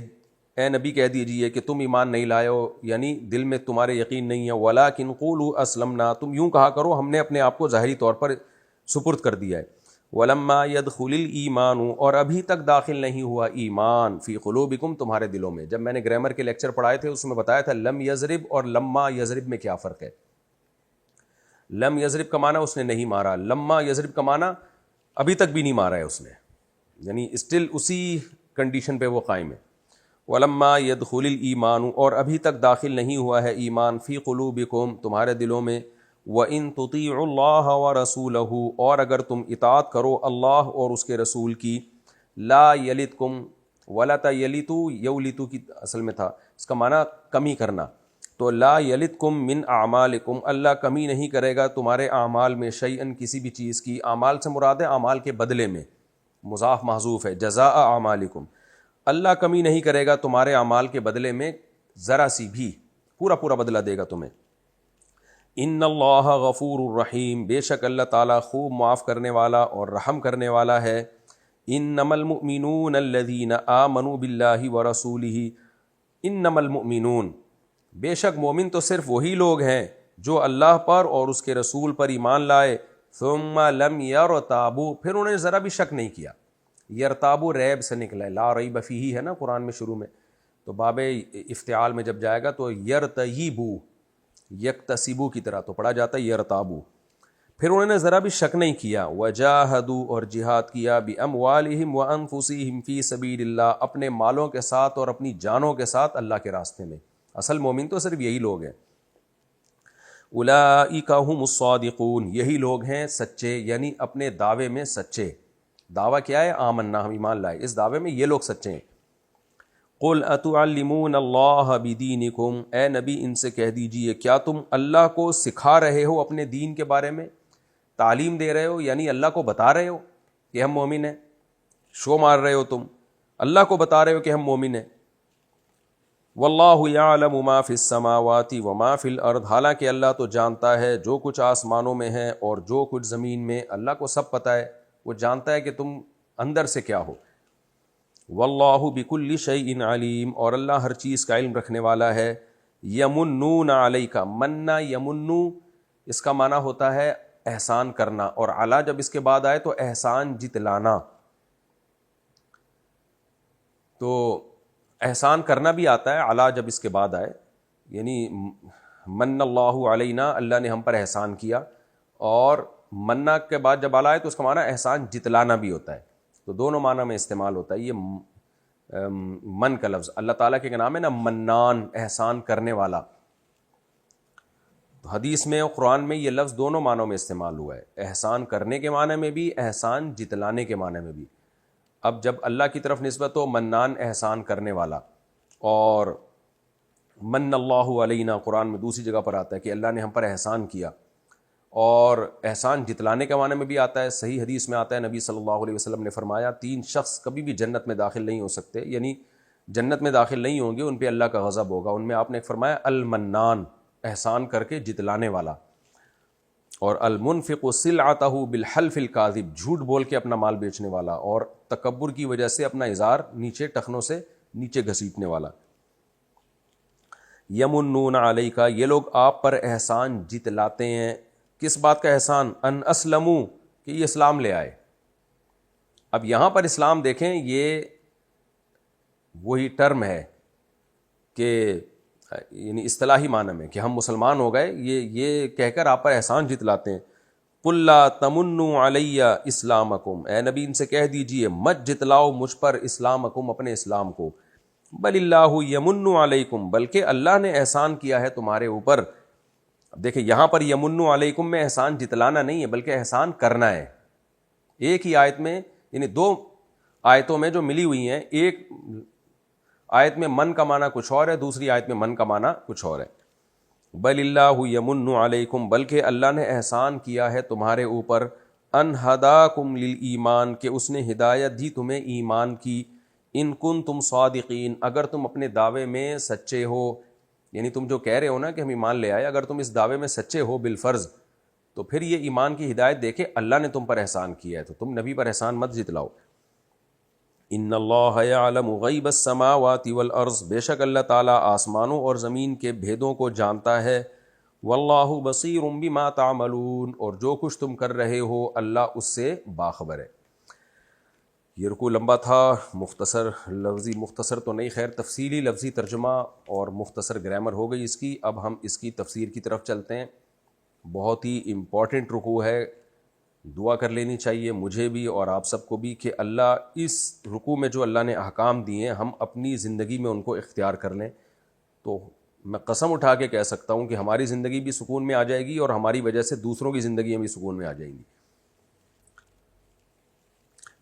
اے نبی کہہ دیجئے کہ تم ایمان نہیں لائے ہو، یعنی دل میں تمہارے یقین نہیں ہے، ولکن قولوا اسلمنا، تم یوں کہا کرو ہم نے اپنے آپ کو ظاہری طور پر سپرد کر دیا ہے، ولما يدخل الایمان، اور ابھی تک داخل نہیں ہوا ایمان، فی قلوبکم، تمہارے دلوں میں۔ جب میں نے گرامر کے لیکچر پڑھائے تھے اس میں بتایا تھا لم یضرب اور لما یضرب میں کیا فرق ہے۔ لم یضرب کا معنی اس نے نہیں مارا، لما یضرب کا معنی ابھی تک بھی نہیں مارا ہے اس نے، یعنی اسٹل اسی کنڈیشن پہ وہ قائم ہے۔ ولما يدخل الایمان، اور ابھی تک داخل نہیں ہوا ہے ایمان، فی قلوبکم، تمہارے دلوں میں، وَإِن تُطِيعُوا اللَّهَ وَرَسُولَهُ، اور اگر تم اطاعت کرو اللہ اور اس کے رسول کی، لا یلتکم، ولت یلتو، یولتو کی اصل میں تھا، اس کا معنی کمی کرنا، تو لا یلتکم من اعمالکم، اللہ کمی نہیں کرے گا تمہارے اعمال میں، شیئن، کسی بھی چیز کی، اعمال سے مراد ہے اعمال کے بدلے میں، مضاف محذوف ہے، جزاء اعمالکم، اللہ کمی نہیں کرے گا تمہارے اعمال کے بدلے میں ذرا سی بھی، پورا پورا بدلہ دے گا تمہیں۔ ان اللہ غفور الرحیم، بے شک اللہ تعالیٰ خوب معاف کرنے والا اور رحم کرنے والا ہے۔ انما المؤمنون الذین آمنوا باللہ ورسولہ، انما المؤمنون، بے شک مومن تو صرف وہی لوگ ہیں جو اللہ پر اور اس کے رسول پر ایمان لائے، ثم لم یرتابوا، پھر انہوں نے ذرا بھی شک نہیں کیا۔ یرتابوا ریب سے نکلا ہے، لا ریب فیہ ہے نا قرآن میں شروع میں، تو باب افتعال میں جب جائے گا تو یرتیبوا، یکتسبو کی طرح تو پڑھا جاتا ہے یرتابو، پھر انہوں نے ذرا بھی شک نہیں کیا، وجاہدوا، اور جہاد کیا، باموالہم وانفسہم فی سبیل اللہ، اپنے مالوں کے ساتھ اور اپنی جانوں کے ساتھ اللہ کے راستے میں۔ اصل مومن تو صرف یہی لوگ ہیں۔ اولئک ھم الصادقون، یہی لوگ ہیں سچے، یعنی اپنے دعوے میں سچے۔ دعویٰ کیا ہے؟ آمنا، ہم ایمان لائے، اس دعوے میں یہ لوگ سچے ہیں۔ قل اتعلمون اللہ بدینکم، اے نبی ان سے کہہ دیجئے کیا تم اللہ کو سکھا رہے ہو اپنے دین کے بارے میں، تعلیم دے رہے ہو، یعنی اللہ کو بتا رہے ہو کہ ہم مومن ہیں، شو مار رہے ہو تم، اللہ کو بتا رہے ہو کہ ہم مومن ہیں۔ واللہ یعلم ما فی السماوات وما فی الارض، حالانکہ اللہ تو جانتا ہے جو کچھ آسمانوں میں ہے اور جو کچھ زمین میں، اللہ کو سب پتہ ہے، وہ جانتا ہے کہ تم اندر سے کیا ہو۔ واللہ بکل شیء علیم، اور اللہ ہر چیز کا علم رکھنے والا ہے۔ یمنون علیک، منا یمنو، اس کا معنی ہوتا ہے احسان کرنا، اور علی جب اس کے بعد آئے تو احسان جتلانا، تو احسان کرنا بھی آتا ہے علی جب اس کے بعد آئے، یعنی من اللہ علینا، اللہ نے ہم پر احسان کیا، اور منا کے بعد جب علی آئے تو اس کا معنی احسان جتلانا بھی ہوتا ہے، تو دونوں معنی میں استعمال ہوتا ہے۔ یہ من کا لفظ اللہ تعالیٰ کے نام ہے نا، منان، احسان کرنے والا، تو حدیث میں اور قرآن میں یہ لفظ دونوں معنوں میں استعمال ہوا ہے، احسان کرنے کے معنی میں بھی، احسان جتلانے کے معنی میں بھی۔ اب جب اللہ کی طرف نسبت ہو، منان احسان کرنے والا، اور من اللہ علینا قرآن میں دوسری جگہ پر آتا ہے کہ اللہ نے ہم پر احسان کیا، اور احسان جتلانے کے معنی میں بھی آتا ہے۔ صحیح حدیث میں آتا ہے، نبی صلی اللہ علیہ وسلم نے فرمایا 3 شخص کبھی بھی جنت میں داخل نہیں ہو سکتے، یعنی جنت میں داخل نہیں ہوں گے، ان پہ اللہ کا غضب ہوگا۔ ان میں آپ نے فرمایا المنان، احسان کر کے جتلانے والا، اور المنفق سلعتہ بالحلف الکاذب، جھوٹ بول کے اپنا مال بیچنے والا، اور تکبر کی وجہ سے اپنا ازار نیچے ٹخنوں سے نیچے گھسیٹنے والا۔ یمنون علیک، یہ لوگ آپ پر احسان جتلاتے ہیں، کس بات کا احسان؟ ان اسلموا، کہ یہ اسلام لے آئے۔ اب یہاں پر اسلام دیکھیں، یہ وہی ٹرم ہے کہ یعنی اصطلاحی معنی میں کہ ہم مسلمان ہو گئے، یہ کہہ کر آپ پر احسان جتلاتے ہیں۔ قل لا تمنوا علی اسلامکم، اے نبی ان سے کہہ دیجئے مت جتلاؤ مجھ پر اسلامکم، اپنے اسلام کو، بل اللہ یمن علیکم، بلکہ اللہ نے احسان کیا ہے تمہارے اوپر۔ اب دیکھیں یہاں پر یمن علیکم میں احسان جتلانا نہیں ہے بلکہ احسان کرنا ہے۔ ایک ہی آیت میں، یعنی 2 آیتوں میں جو ملی ہوئی ہیں، ایک آیت میں من کا معنی کچھ اور ہے، دوسری آیت میں من کا معنی کچھ اور ہے۔ بل اللہ یمن علیکم، بلکہ اللہ نے احسان کیا ہے تمہارے اوپر، ان ہداکم للایمان، کہ اس نے ہدایت دی تمہیں ایمان کی، ان کنتم صادقین، اگر تم اپنے دعوے میں سچے ہو، یعنی تم جو کہہ رہے ہو نا کہ ہم ایمان لے آئے، اگر تم اس دعوے میں سچے ہو بالفرض، تو پھر یہ ایمان کی ہدایت دے کے اللہ نے تم پر احسان کیا ہے تو تم نبی پر احسان مت جتلاؤ. ان اللہ یعلم غیب السماوات والارض، بے شک اللہ تعالیٰ آسمانوں اور زمین کے بھیدوں کو جانتا ہے. واللہ بصیر بما تعملون، اور جو کچھ تم کر رہے ہو اللہ اس سے باخبر ہے. یہ رکوع لمبا تھا، مختصر لفظی، مختصر تو نہیں، خیر تفصیلی لفظی ترجمہ اور مختصر گرامر ہو گئی اس کی. اب ہم اس کی تفسیر کی طرف چلتے ہیں. بہت ہی امپورٹنٹ رکوع ہے، دعا کر لینی چاہیے مجھے بھی اور آپ سب کو بھی کہ اللہ اس رکوع میں جو اللہ نے احکام دیے ہیں ہم اپنی زندگی میں ان کو اختیار کر لیں. تو میں قسم اٹھا کے کہہ سکتا ہوں کہ ہماری زندگی بھی سکون میں آ جائے گی اور ہماری وجہ سے دوسروں کی زندگیاں بھی سکون میں آ جائیں گی.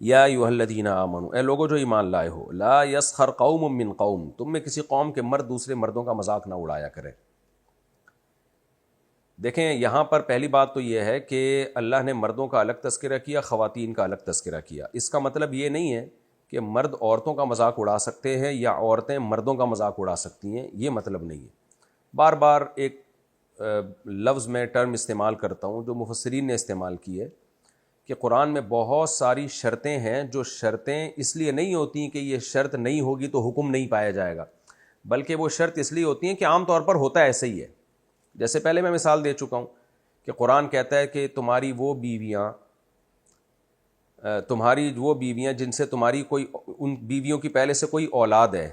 یا ایھا الذین آمنوا، اے لوگو جو ایمان لائے ہو، لا یسخر قوم من قوم، تم میں کسی قوم کے مرد دوسرے مردوں کا مذاق نہ اڑایا کریں. دیکھیں یہاں پر پہلی بات تو یہ ہے کہ اللہ نے مردوں کا الگ تذکرہ کیا، خواتین کا الگ تذکرہ کیا. اس کا مطلب یہ نہیں ہے کہ مرد عورتوں کا مذاق اڑا سکتے ہیں یا عورتیں مردوں کا مذاق اڑا سکتی ہیں، یہ مطلب نہیں ہے. بار بار ایک لفظ میں ٹرم استعمال کرتا ہوں جو مفسرین نے استعمال کی ہے کہ قرآن میں بہت ساری شرطیں ہیں جو شرطیں اس لیے نہیں ہوتی کہ یہ شرط نہیں ہوگی تو حکم نہیں پایا جائے گا، بلکہ وہ شرط اس لیے ہوتی ہیں کہ عام طور پر ہوتا ایسے ہی ہے. جیسے پہلے میں مثال دے چکا ہوں کہ قرآن کہتا ہے کہ تمہاری وہ بیویاں جن سے تمہاری کوئی، ان بیویوں کی پہلے سے کوئی اولاد ہے،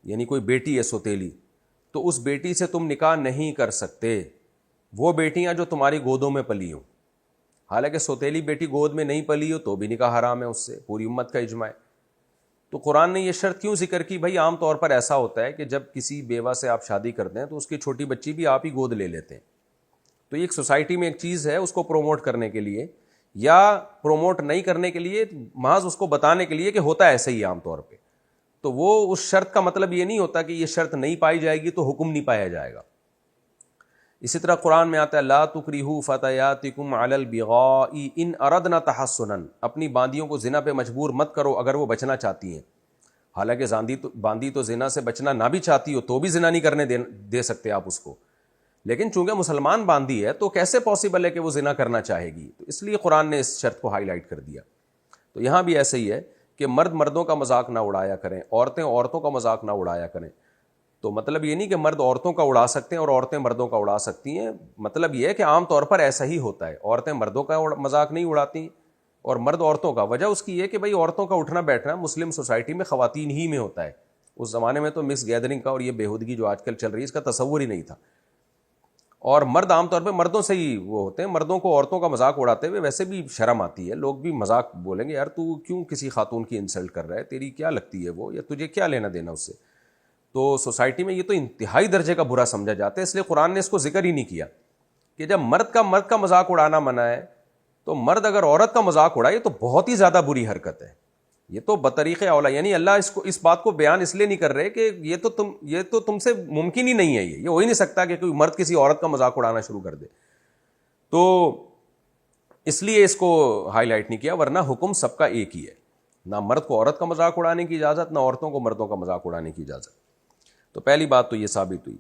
یعنی کوئی بیٹی ہے سوتیلی، تو اس بیٹی سے تم نکاح نہیں کر سکتے. وہ بیٹیاں جو تمہاری گودوں میں پلی ہوں، حالانکہ سوتیلی بیٹی گود میں نہیں پلی ہو تو بھی نکاح حرام ہے، اس سے پوری امت کا اجماع ہے. تو قرآن نے یہ شرط کیوں ذکر کی؟ بھائی عام طور پر ایسا ہوتا ہے کہ جب کسی بیوہ سے آپ شادی کرتے ہیں تو اس کی چھوٹی بچی بھی آپ ہی گود لے لیتے ہیں. تو ایک سوسائٹی میں ایک چیز ہے، اس کو پروموٹ کرنے کے لیے یا پروموٹ نہیں کرنے کے لیے، محض اس کو بتانے کے لیے کہ ہوتا ہے ایسا ہی عام طور پہ. تو وہ اس شرط کا مطلب یہ نہیں ہوتا کہ یہ شرط نہیں پائی جائے گی تو حکم نہیں پایا جائے گا. اسی طرح قرآن میں آتا ہے لا تکرہوا فتیاتکم علی البغاء ان اردنا تحصنا، اپنی باندیوں کو زنا پہ مجبور مت کرو اگر وہ بچنا چاہتی ہیں. حالانکہ باندی تو زنا سے بچنا نہ بھی چاہتی ہو تو بھی زنا نہیں کرنے دے سکتے آپ اس کو، لیکن چونکہ مسلمان باندی ہے تو کیسے پاسبل ہے کہ وہ زنا کرنا چاہے گی؟ تو اس لیے قرآن نے اس شرط کو ہائی لائٹ کر دیا. تو یہاں بھی ایسے ہی ہے کہ مرد مردوں کا مذاق نہ اڑایا کریں، عورتیں عورتوں کا مذاق نہ اڑایا کریں. تو مطلب یہ نہیں کہ مرد عورتوں کا اڑا سکتے ہیں اور عورتیں مردوں کا اڑا سکتی ہیں، مطلب یہ ہے کہ عام طور پر ایسا ہی ہوتا ہے. عورتیں مردوں کا مذاق نہیں اڑاتی اور مرد عورتوں کا. وجہ اس کی یہ کہ بھئی عورتوں کا اٹھنا بیٹھنا مسلم سوسائٹی میں خواتین ہی میں ہوتا ہے. اس زمانے میں تو مکس گیدرنگ کا اور یہ بےہودگی جو آج کل چل رہی ہے اس کا تصور ہی نہیں تھا. اور مرد عام طور پہ مردوں سے ہی وہ ہوتے ہیں. مردوں کو عورتوں کا مذاق اڑاتے ہوئے ویسے بھی شرم آتی ہے، لوگ بھی مذاق بولیں گے یار تو کیوں کسی خاتون کی انسلٹ کر رہا ہے، تیری کیا لگتی ہے وہ، یا تجھے کیا لینا دینا اس سے. تو سوسائٹی میں یہ تو انتہائی درجے کا برا سمجھا جاتا ہے، اس لیے قرآن نے اس کو ذکر ہی نہیں کیا کہ جب مرد کا مذاق اڑانا منع ہے تو مرد اگر عورت کا مذاق اڑائے تو بہت ہی زیادہ بری حرکت ہے. یہ تو بطریق اولا، یعنی اللہ اس بات کو بیان اس لیے نہیں کر رہے کہ یہ تو تم سے ممکن ہی نہیں ہے، یہ ہو ہی نہیں سکتا کہ کوئی مرد کسی عورت کا مذاق اڑانا شروع کر دے. تو اس لیے اس کو ہائی لائٹ نہیں کیا، ورنہ حکم سب کا ایک ہی ہے. نہ مرد کو عورت کا مذاق اڑانے کی اجازت، نہ عورتوں کو مردوں کا مذاق اڑانے کی اجازت. تو پہلی بات تو یہ ثابت ہوئی.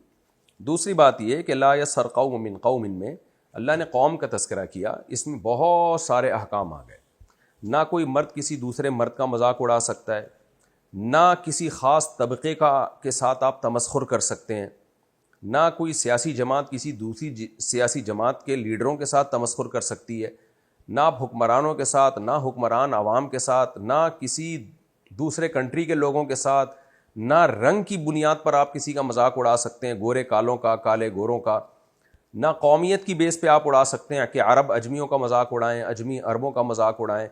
دوسری بات یہ کہ لا یسخر قوم من قوم میں اللہ نے قوم کا تذکرہ کیا، اس میں بہت سارے احکام آ گئے. نہ کوئی مرد کسی دوسرے مرد کا مذاق اڑا سکتا ہے، نہ کسی خاص طبقے کے ساتھ آپ تمسخر کر سکتے ہیں، نہ کوئی سیاسی جماعت کسی دوسری سیاسی جماعت کے لیڈروں کے ساتھ تمسخر کر سکتی ہے، نہ آپ حکمرانوں کے ساتھ، نہ حکمران عوام کے ساتھ، نہ کسی دوسرے کنٹری کے لوگوں کے ساتھ، نہ رنگ کی بنیاد پر آپ کسی کا مذاق اڑا سکتے ہیں، گورے کالوں کا، کالے گوروں کا. نہ قومیت کی بیس پہ آپ اڑا سکتے ہیں کہ عرب اجمیوں کا مذاق اڑائیں، اجمی عربوں کا مذاق اڑائیں.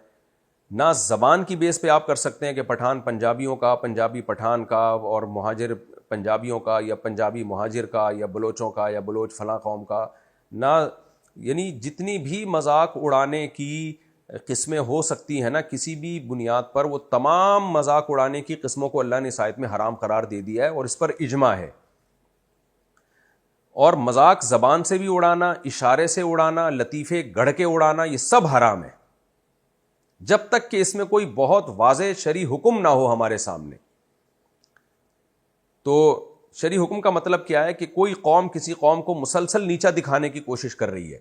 نہ زبان کی بیس پہ آپ کر سکتے ہیں کہ پٹھان پنجابیوں کا، پنجابی پٹھان کا، اور مہاجر پنجابیوں کا، یا پنجابی مہاجر کا، یا بلوچوں کا، یا بلوچ فلاں قوم کا. نہ یعنی جتنی بھی مذاق اڑانے کی قسمیں ہو سکتی ہیں نا کسی بھی بنیاد پر، وہ تمام مذاق اڑانے کی قسموں کو اللہ نے اس آیت میں حرام قرار دے دیا ہے اور اس پر اجماع ہے. اور مذاق زبان سے بھی اڑانا، اشارے سے اڑانا، لطیفے گڑھ کے اڑانا، یہ سب حرام ہے جب تک کہ اس میں کوئی بہت واضح شرعی حکم نہ ہو ہمارے سامنے. تو شرعی حکم کا مطلب کیا ہے کہ کوئی قوم کسی قوم کو مسلسل نیچا دکھانے کی کوشش کر رہی ہے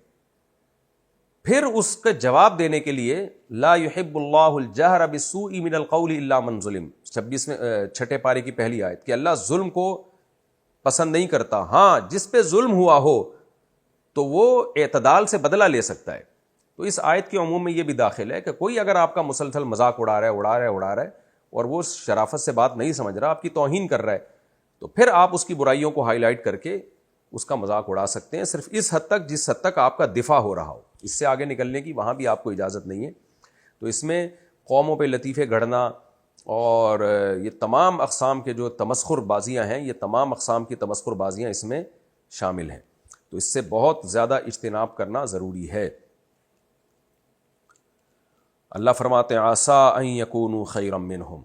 پھر اس کا جواب دینے کے لیے لا يحب اللہ الجہر بالسوء من القول الا من ظلم، 26 میں 6 پارے کی پہلی آیت، کہ اللہ ظلم کو پسند نہیں کرتا، ہاں جس پہ ظلم ہوا ہو تو وہ اعتدال سے بدلہ لے سکتا ہے۔ تو اس آیت کے عموم میں یہ بھی داخل ہے کہ کوئی اگر آپ کا مسلسل مذاق اڑا رہا ہے اور وہ شرافت سے بات نہیں سمجھ رہا، آپ کی توہین کر رہا ہے، تو پھر آپ اس کی برائیوں کو ہائی لائٹ کر کے اس کا مذاق اڑا سکتے ہیں، صرف اس حد تک جس حد تک آپ کا دفاع ہو رہا ہو، اس سے آگے نکلنے کی وہاں بھی آپ کو اجازت نہیں ہے۔ تو اس میں قوموں پہ لطیفے گھڑنا اور یہ تمام اقسام کے جو تمسخر بازیاں ہیں، یہ تمام اقسام کی تمسخر بازیاں اس میں شامل ہیں، تو اس سے بہت زیادہ اجتناب کرنا ضروری ہے۔ اللہ فرماتے ہیں عسیٰ ان یکونوا خیرا منہم،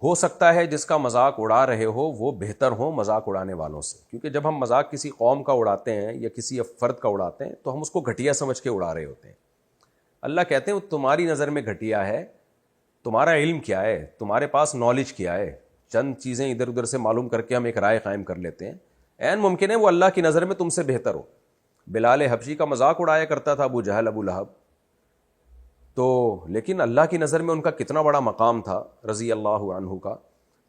ہو سکتا ہے جس کا مذاق اڑا رہے ہو وہ بہتر ہو مذاق اڑانے والوں سے، کیونکہ جب ہم مذاق کسی قوم کا اڑاتے ہیں یا کسی فرد کا اڑاتے ہیں تو ہم اس کو گھٹیا سمجھ کے اڑا رہے ہوتے ہیں۔ اللہ کہتے ہیں وہ تمہاری نظر میں گھٹیا ہے، تمہارا علم کیا ہے، تمہارے پاس نالج کیا ہے، چند چیزیں ادھر ادھر سے معلوم کر کے ہم ایک رائے قائم کر لیتے ہیں، عین ممکن ہے وہ اللہ کی نظر میں تم سے بہتر ہو۔ بلال حبشی کا مذاق اڑایا کرتا تھا ابو جہل ابو لہب، تو لیکن اللہ کی نظر میں ان کا کتنا بڑا مقام تھا رضی اللہ عنہ کا۔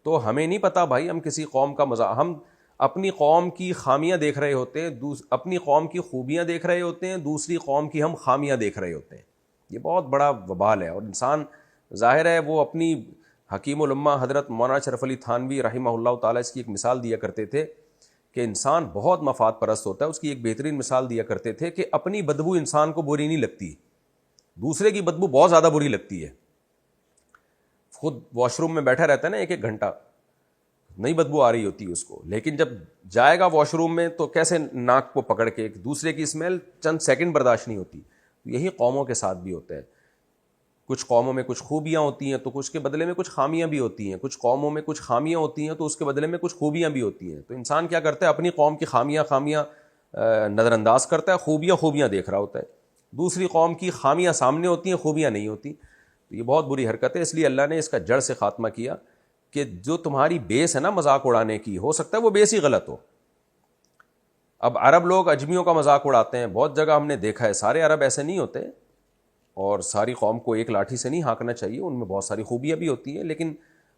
تو ہمیں نہیں پتا بھائی، ہم کسی قوم کا مذاق، ہم اپنی قوم کی خامیاں دیکھ رہے ہوتے ہیں، اپنی قوم کی خوبیاں دیکھ رہے ہوتے ہیں، دوسری قوم کی ہم خامیاں دیکھ رہے ہوتے ہیں۔ یہ بہت بڑا وبال ہے، اور انسان ظاہر ہے وہ اپنی حکیم الامہ حضرت مولانا شرف علی تھانوی رحمہ اللہ تعالیٰ اس کی ایک مثال دیا کرتے تھے کہ انسان بہت مفاد پرست ہوتا ہے۔ اس کی ایک بہترین مثال دیا کرتے تھے کہ اپنی بدبو انسان کو بری نہیں لگتی، دوسرے کی بدبو بہت زیادہ بری لگتی ہے۔ خود واش روم میں بیٹھا رہتا ہے نا 1 گھنٹہ، نئی بدبو آ رہی ہوتی ہے اس کو، لیکن جب جائے گا واش روم میں تو کیسے ناک کو پکڑ کے دوسرے کی اسمیل چند سیکنڈ برداشت نہیں ہوتی۔ یہی قوموں کے ساتھ بھی ہوتا ہے، کچھ قوموں میں کچھ خوبیاں ہوتی ہیں تو کچھ کے بدلے میں کچھ خامیاں بھی ہوتی ہیں، کچھ قوموں میں کچھ خامیاں ہوتی ہیں تو اس کے بدلے میں کچھ خوبیاں بھی ہوتی ہیں۔ تو انسان کیا کرتا ہے، اپنی قوم کی خامیاں نظر انداز کرتا ہے، خوبیاں دیکھ رہا ہوتا ہے، دوسری قوم کی خامیاں سامنے ہوتی ہیں، خوبیاں نہیں ہوتی۔ تو یہ بہت بری حرکت ہے، اس لیے اللہ نے اس کا جڑ سے خاتمہ کیا کہ جو تمہاری بیس ہے نا مذاق اڑانے کی، ہو سکتا ہے وہ بیس ہی غلط ہو۔ اب عرب لوگ اجمیوں کا مذاق اڑاتے ہیں، بہت جگہ ہم نے دیکھا ہے، سارے عرب ایسے نہیں ہوتے، اور ساری قوم کو ایک لاٹھی سے نہیں ہانکنا چاہیے، ان میں بہت ساری خوبیاں بھی ہوتی ہیں، لیکن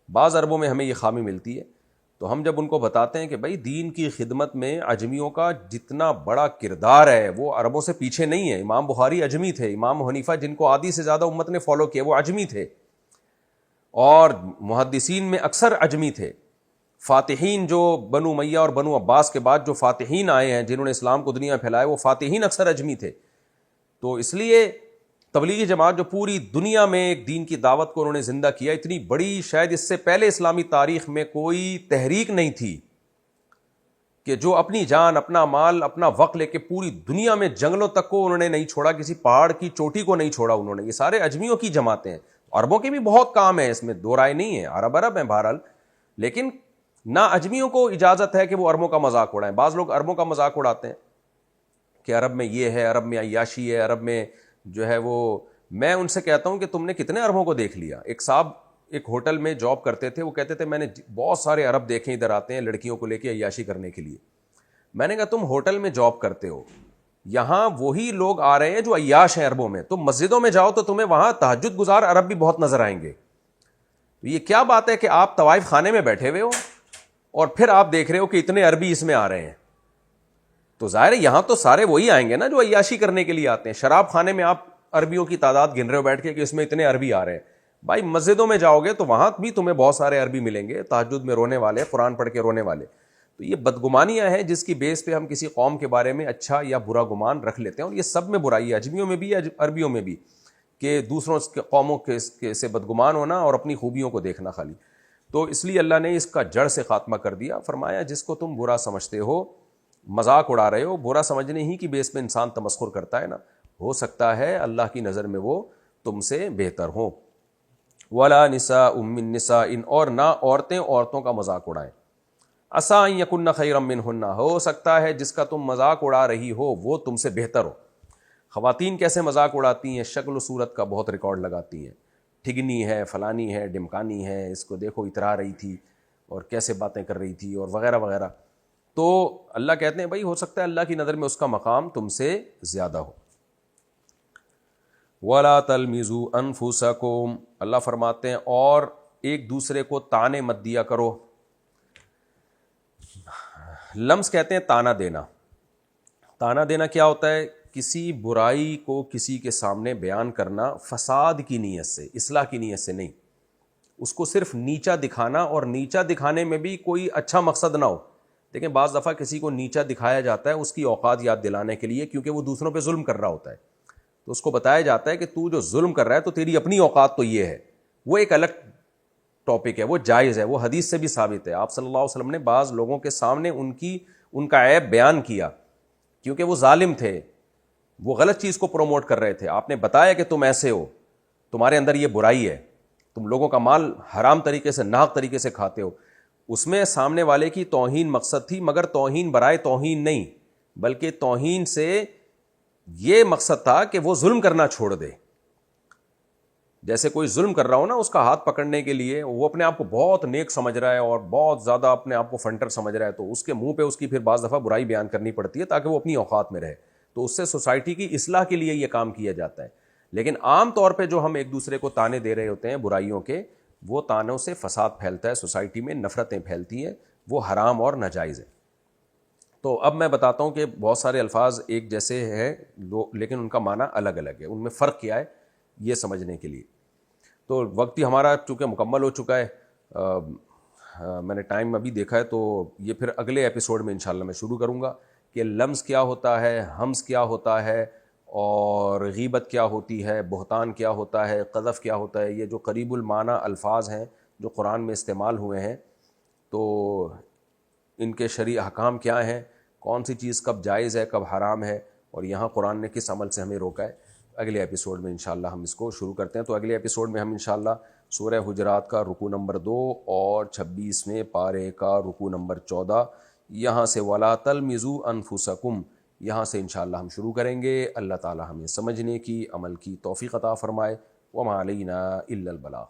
بعض عربوں میں ہمیں یہ خامی ملتی ہے۔ تو ہم جب ان کو بتاتے ہیں کہ بھائی دین کی خدمت میں اجمیوں کا جتنا بڑا کردار ہے وہ عربوں سے پیچھے نہیں ہے۔ امام بخاری اجمی تھے، امام حنیفہ جن کو آدھی سے زیادہ امت نے فالو کیا وہ اجمی تھے، اور محدثین میں اکثر اجمی تھے۔ فاتحین جو بنو امیہ اور بنو عباس کے بعد جو فاتحین آئے ہیں جنہوں نے اسلام کو دنیا میں پھیلایا، وہ فاتحین اکثر اجمی تھے۔ تو اس لیے تبلیغی جماعت جو پوری دنیا میں ایک دین کی دعوت کو انہوں نے زندہ کیا، اتنی بڑی، شاید اس سے پہلے اسلامی تاریخ میں کوئی تحریک نہیں تھی کہ جو اپنی جان، اپنا مال، اپنا وقت لے کے پوری دنیا میں جنگلوں تک کو انہوں نے نہیں چھوڑا، کسی پہاڑ کی چوٹی کو نہیں چھوڑا انہوں نے۔ یہ سارے اجمیوں کی جماعتیں ہیں، عربوں کے بھی بہت کام ہے، اس میں دو رائے نہیں ہے، عرب ہیں بہرحال، لیکن نہ اجمیوں کو اجازت ہے کہ وہ عربوں کا مذاق اڑائیں۔ بعض لوگ عربوں کا مذاق اڑاتے ہیں کہ عرب میں یہ ہے، عرب میں عیاشی ہے، عرب میں جو ہے وہ، میں ان سے کہتا ہوں کہ تم نے کتنے عربوں کو دیکھ لیا۔ ایک صاحب ایک ہوٹل میں جاب کرتے تھے، وہ کہتے تھے میں نے بہت سارے عرب دیکھے ادھر آتے ہیں لڑکیوں کو لے کے عیاشی کرنے کے لیے۔ میں نے کہا تم ہوٹل میں جاب کرتے ہو، یہاں وہی لوگ آ رہے ہیں جو عیاش ہیں عربوں میں، تم مسجدوں میں جاؤ تو تمہیں وہاں تہجد گزار عرب بھی بہت نظر آئیں گے۔ تو یہ کیا بات ہے کہ آپ طوائف خانے میں بیٹھے ہوئے ہو اور پھر آپ دیکھ رہے ہو کہ اتنے عربی اس میں آ رہے ہیں؟ تو ظاہر ہے یہاں تو سارے وہی آئیں گے نا جو عیاشی کرنے کے لیے آتے ہیں۔ شراب خانے میں آپ عربیوں کی تعداد گن رہے ہو بیٹھ کے کہ اس میں اتنے عربی آ رہے ہیں، بھائی مسجدوں میں جاؤ گے تو وہاں بھی تمہیں بہت سارے عربی ملیں گے، تہجد میں رونے والے، قرآن پڑھ کے رونے والے۔ تو یہ بدگمانیاں ہیں جس کی بیس پہ ہم کسی قوم کے بارے میں اچھا یا برا گمان رکھ لیتے ہیں، اور یہ سب میں برائی ہے، اجمیوں میں بھی عربیوں میں بھی، کہ دوسروں قوموں کے سے بدگمان ہونا اور اپنی خوبیوں کو دیکھنا خالی۔ تو اس لیے اللہ نے اس کا جڑ سے خاتمہ کر دیا، فرمایا جس کو تم برا سمجھتے ہو، مذاق اڑا رہے ہو، برا سمجھنے ہی کی بیس پہ انسان تمسخر کرتا ہے نا، ہو سکتا ہے اللہ کی نظر میں وہ تم سے بہتر ہوں۔ وَلَا نِسَاءٌ مِّن نِسَاءٍ، اور نہ عورتیں عورتوں کا مذاق اڑائیں۔ عَسَىٰ أَن يَكُنَّ خَيْرًا مِّنْهُنَّ، ہو سکتا ہے جس کا تم مذاق اڑا رہی ہو وہ تم سے بہتر ہو۔ خواتین کیسے مذاق اڑاتی ہیں، شکل و صورت کا بہت ریکارڈ لگاتی ہیں، ٹھگنی ہے، فلانی ہے، ڈمکانی ہے، اس کو دیکھو اترا رہی تھی اور کیسے باتیں کر رہی تھی اور وغیرہ وغیرہ۔ تو اللہ کہتے ہیں بھائی ہو سکتا ہے اللہ کی نظر میں اس کا مقام تم سے زیادہ ہو. وَلَا تَلْمِزُوا أَنفُسَكُمْ، اللہ فرماتے ہیں اور ایک دوسرے کو تانے مت دیا کرو. لمز کہتے ہیں تانا دینا. تانا دینا کیا ہوتا ہے؟ کسی برائی کو کسی کے سامنے بیان کرنا فساد کی نیت سے، اصلاح کی نیت سے نہیں، اس کو صرف نیچا دکھانا، اور نیچا دکھانے میں بھی کوئی اچھا مقصد نہ ہو. دیکھیں بعض دفعہ کسی کو نیچا دکھایا جاتا ہے اس کی اوقات یاد دلانے کے لیے، کیونکہ وہ دوسروں پہ ظلم کر رہا ہوتا ہے، تو اس کو بتایا جاتا ہے کہ تو جو ظلم کر رہا ہے تو تیری اپنی اوقات تو یہ ہے. وہ ایک الگ ٹاپک ہے، وہ جائز ہے، وہ حدیث سے بھی ثابت ہے. آپ صلی اللہ علیہ وسلم نے بعض لوگوں کے سامنے ان کا عیب بیان کیا، کیونکہ وہ ظالم تھے، وہ غلط چیز کو پروموٹ کر رہے تھے. آپ نے بتایا کہ تم ایسے ہو، تمہارے اندر یہ برائی ہے، تم لوگوں کا مال حرام طریقے سے، ناحق طریقے سے کھاتے ہو. اس میں سامنے والے کی توہین مقصد تھی، مگر توہین برائے توہین نہیں، بلکہ توہین سے یہ مقصد تھا کہ وہ ظلم کرنا چھوڑ دے. جیسے کوئی ظلم کر رہا ہو نا، اس کا ہاتھ پکڑنے کے لیے وہ اپنے آپ کو بہت نیک سمجھ رہا ہے اور بہت زیادہ اپنے آپ کو فنٹر سمجھ رہا ہے، تو اس کے منہ پہ اس کی پھر بعض دفعہ برائی بیان کرنی پڑتی ہے تاکہ وہ اپنی اوقات میں رہے. تو اس سے سوسائٹی کی اصلاح کے لیے یہ کام کیا جاتا ہے. لیکن عام طور پہ جو ہم ایک دوسرے کو تانے دے رہے ہوتے ہیں برائیوں کے، وہ تانوں سے فساد پھیلتا ہے، سوسائٹی میں نفرتیں پھیلتی ہیں، وہ حرام اور ناجائز ہیں. تو اب میں بتاتا ہوں کہ بہت سارے الفاظ ایک جیسے ہیں لیکن ان کا معنی الگ الگ ہے. ان میں فرق کیا ہے یہ سمجھنے کے لیے. تو وقت ہی ہمارا چونکہ مکمل ہو چکا ہے، میں نے ٹائم ابھی دیکھا ہے، تو یہ پھر اگلے ایپیسوڈ میں انشاءاللہ میں شروع کروں گا کہ لمز کیا ہوتا ہے، ہمز کیا ہوتا ہے، اور غیبت کیا ہوتی ہے، بہتان کیا ہوتا ہے، قذف کیا ہوتا ہے. یہ جو قریب المعنی الفاظ ہیں جو قرآن میں استعمال ہوئے ہیں، تو ان کے شرعی احکام کیا ہیں، کون سی چیز کب جائز ہے، کب حرام ہے، اور یہاں قرآن نے کس عمل سے ہمیں روکا ہے. اگلے ایپیسوڈ میں انشاءاللہ ہم اس کو شروع کرتے ہیں. تو اگلے ایپیسوڈ میں ہم انشاءاللہ سورہ حجرات کا رکوع نمبر 2 اور 26ویں پارے کا رکوع نمبر 14 یہاں سے وَلَا تَلْمِزُوا أَنفُسَكُمْ یہاں سے انشاءاللہ ہم شروع کریں گے. اللہ تعالی ہمیں سمجھنے کی، عمل کی توفیق عطا فرمائے. وَمَا عَلَيْنَا إِلَّا الْبَلَاغُ.